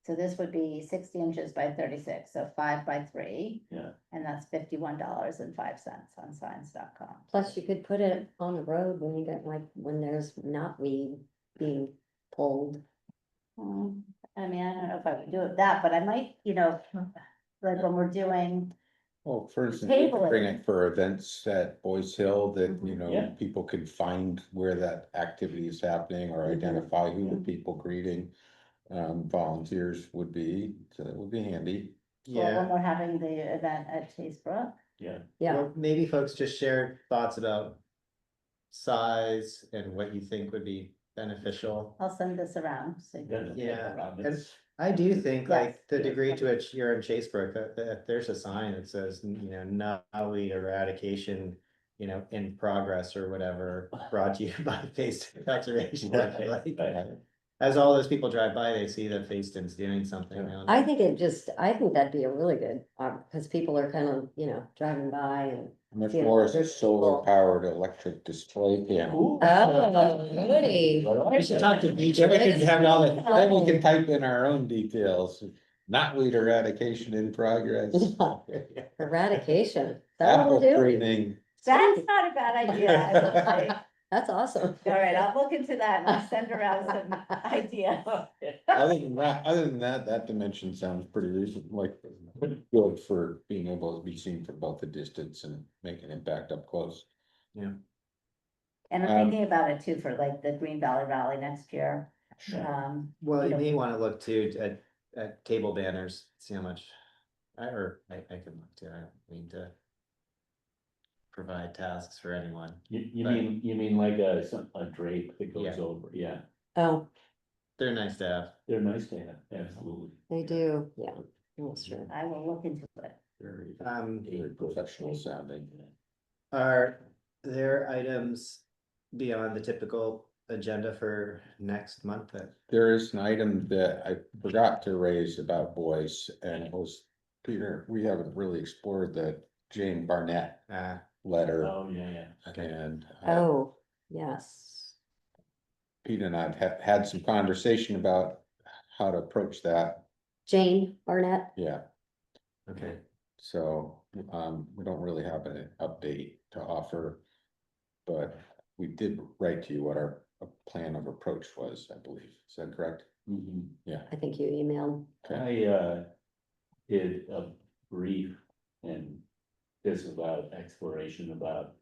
So this would be 60 inches by 36, so 5x3. yeah. And that's $51.05 on signs.com. Plus you could put it on the road when you get like, when there's knotweed being pulled. I mean, I don't know if I would do it that, but I might, you know, like when we're doing, Well, for instance, we could bring Tabling. it for events at Boys Hill that, you know, Yeah. people can find where that activity is happening or Mhm. identify who the people greeting. Volunteers would be, so that would be handy. well, when yeah, we're having the event at Chase Brook. Yeah, Yeah, well, maybe folks just share thoughts about size and what you think would be beneficial. I'll send this around, so. you can- Yeah, It's- I do think Yes. like the degree to which you're in Chasebrook, if there's a sign that says, you know, knotweed eradication, you know, in progress or whatever, brought to you by Fayston Conservation. Like, as all those people drive by, they see that Fayston's doing something. I think I think that'd be a really good, because people are kind of, you know, driving by and. Much Yeah, more as a there's solar people. powered electric display panel. Oh, goody. We should talk to BJ, we could have all the, Then we can type in our own details, knotweed eradication in progress. Eradication. Is that what Apple we're doing? pruning. That's not a bad idea, I will say. That's awesome. All right, I'll look into that and I'll send around some ideas. Other than that, that dimension sounds pretty recent, like good for being able to be seen from both the distance and make an impact up close. And I'm thinking about it too for like the Green Valley Rally next year. Well, you know, may wanna look too at table banners, see how much, I can look too, I don't mean to provide tasks for anyone. You But- mean like a drape that goes Yeah. over, yeah, Oh, They're nice to have. they're nice to have, absolutely. they do, yeah, that's true. I will look into it. Very, Very professional sounding. Are there items beyond the typical agenda for next month that? There is an item that I forgot to raise about boys, and it was, Peter, we haven't really explored the Jane Barnett letter. Oh, yeah, And Oh, yes. Pete and I have had some conversation about how to approach that, Jane Barnett. yeah. Okay. So, we don't really have an update to offer. But we did write to you what our plan of approach was, I believe, is that correct? Mhm. I think you emailed. Okay. I did a brief and this about exploration about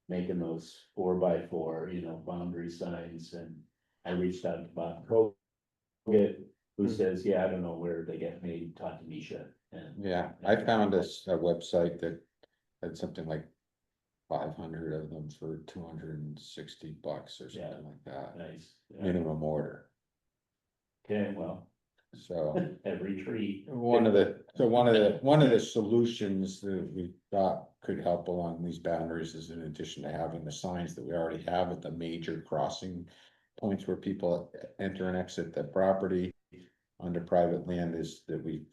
making those 4x4, you know, boundary signs, and I reached out to Bob Kogut, who says, yeah, I don't know where they get made, talk to Misha. Yeah, I found a website that had something like 500 of them for $260 or Yeah. something like that, Nice. Yeah. minimum order. Okay, well, So at retreat. one of the solutions that we thought could help along these boundaries is, in addition to having the signs that we already have at the major crossing points where people enter and exit the property onto private land, is that we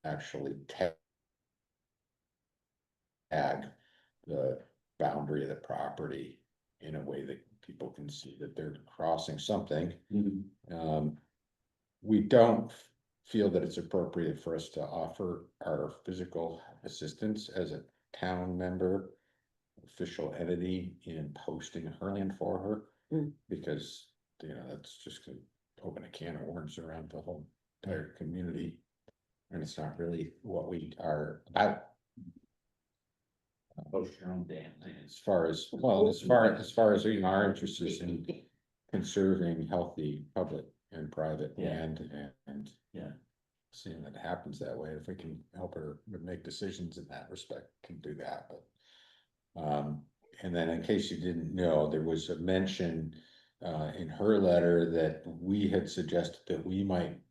actually tag the boundary of the property in a way that people can see that they're crossing something. Mhm. We don't feel that it's appropriate for us to offer our physical assistance as a town member, official entity in posting her land for her. Mm. Because, that's just gonna open a can of worms around the whole entire community. And it's not really what we are about. Post your own damn thing. As far as, our interest is in conserving healthy public and private Yeah. land and. Yeah. Seeing that it happens that way, if we can help her make decisions in that respect, can do that, but. And then in case you didn't know, there was a mention in her letter that we had suggested that we might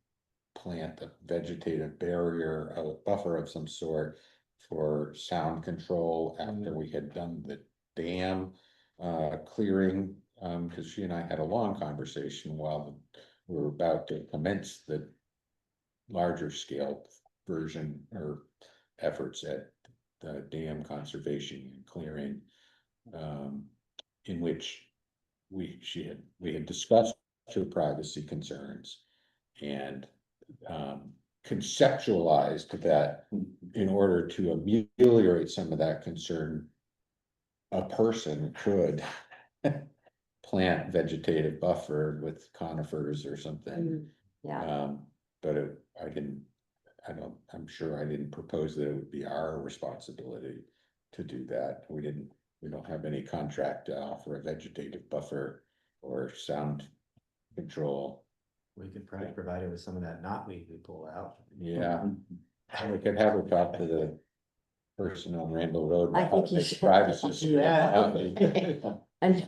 plant a vegetative barrier, a buffer of some sort for sound control after we had done the dam clearing, because she and I had a long conversation while we were about to commence the larger scale version or efforts at the dam conservation and clearing. In which we had discussed her privacy concerns and conceptualized that in order to ameliorate some of that concern, a person could plant vegetative buffer with conifers or something. Yeah, But I'm sure I didn't propose that it would be our responsibility to do that. We don't have any contract to offer a vegetative buffer or sound control. We could probably provide it with some of that knotweed we pull out. Yeah, we could have her talk to the person on Randall Road. I about how think to you fix should. privacy. Yeah. And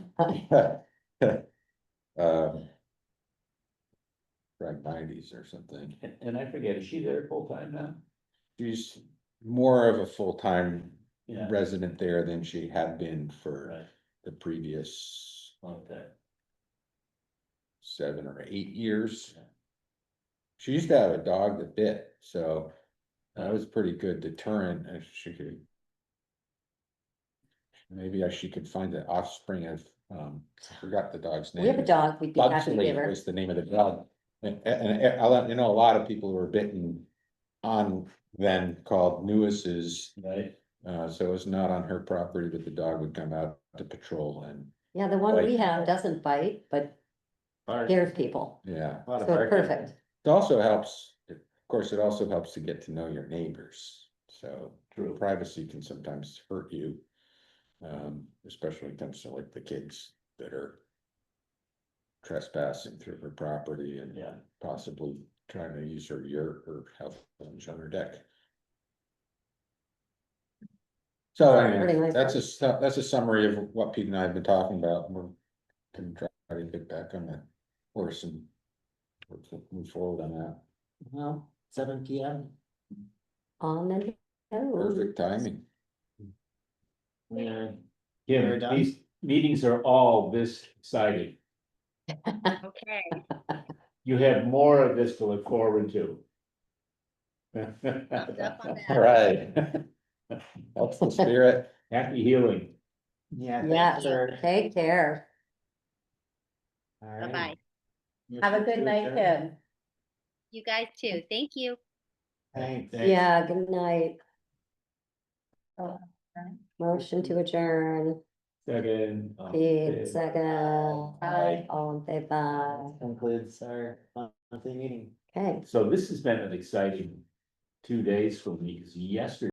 Right, 90s or something. And I forget, is she there full time now? She's more of a full-time Yeah. resident there than she had been for Right, the previous okay. 7 or 8 years. Yeah. She used to have a dog that bit, so that was a pretty good deterrent if she could. Maybe she could find the offspring of, I forgot the dog's name. we have a dog, we'd be happy to Bugsley give her. was the name of the dog. And I'll let you know, a lot of people who were bitten on then called Newis's. Right, So it was not on her property, but the dog would come out to patrol and, Yeah, the one we Like- have doesn't bite, but Bark. scares people, yeah. A lot so of it's barking. perfect. It also helps, of course, it also helps to get to know your neighbors, so true. privacy can sometimes hurt you. Especially when it comes to like the kids that are trespassing through her property and Yeah. possibly trying to use her yurt or have lunch on her deck. So Pretty anyway, nice. that's a summary of what Pete and I have been talking about. We're gonna try to get back on the horse and move forward on that. Well, 7 p.m. On the Perfect timing. Yeah. Kim, We're done? these meetings are all this exciting. Okay. You have more of this to look forward to. All right. That's the spirit. Happy healing. Yeah. Yeah, thanks for- take care. All right. Bye-bye. Have a good night, Kim. You guys too. Thank you. Thanks. Yeah, good night. Oh, Motion to adjourn, Second. Pete, second, Aye. all in favor, Concludes our monthly meeting. okay. So this has been an exciting 2 days for me, because yesterday.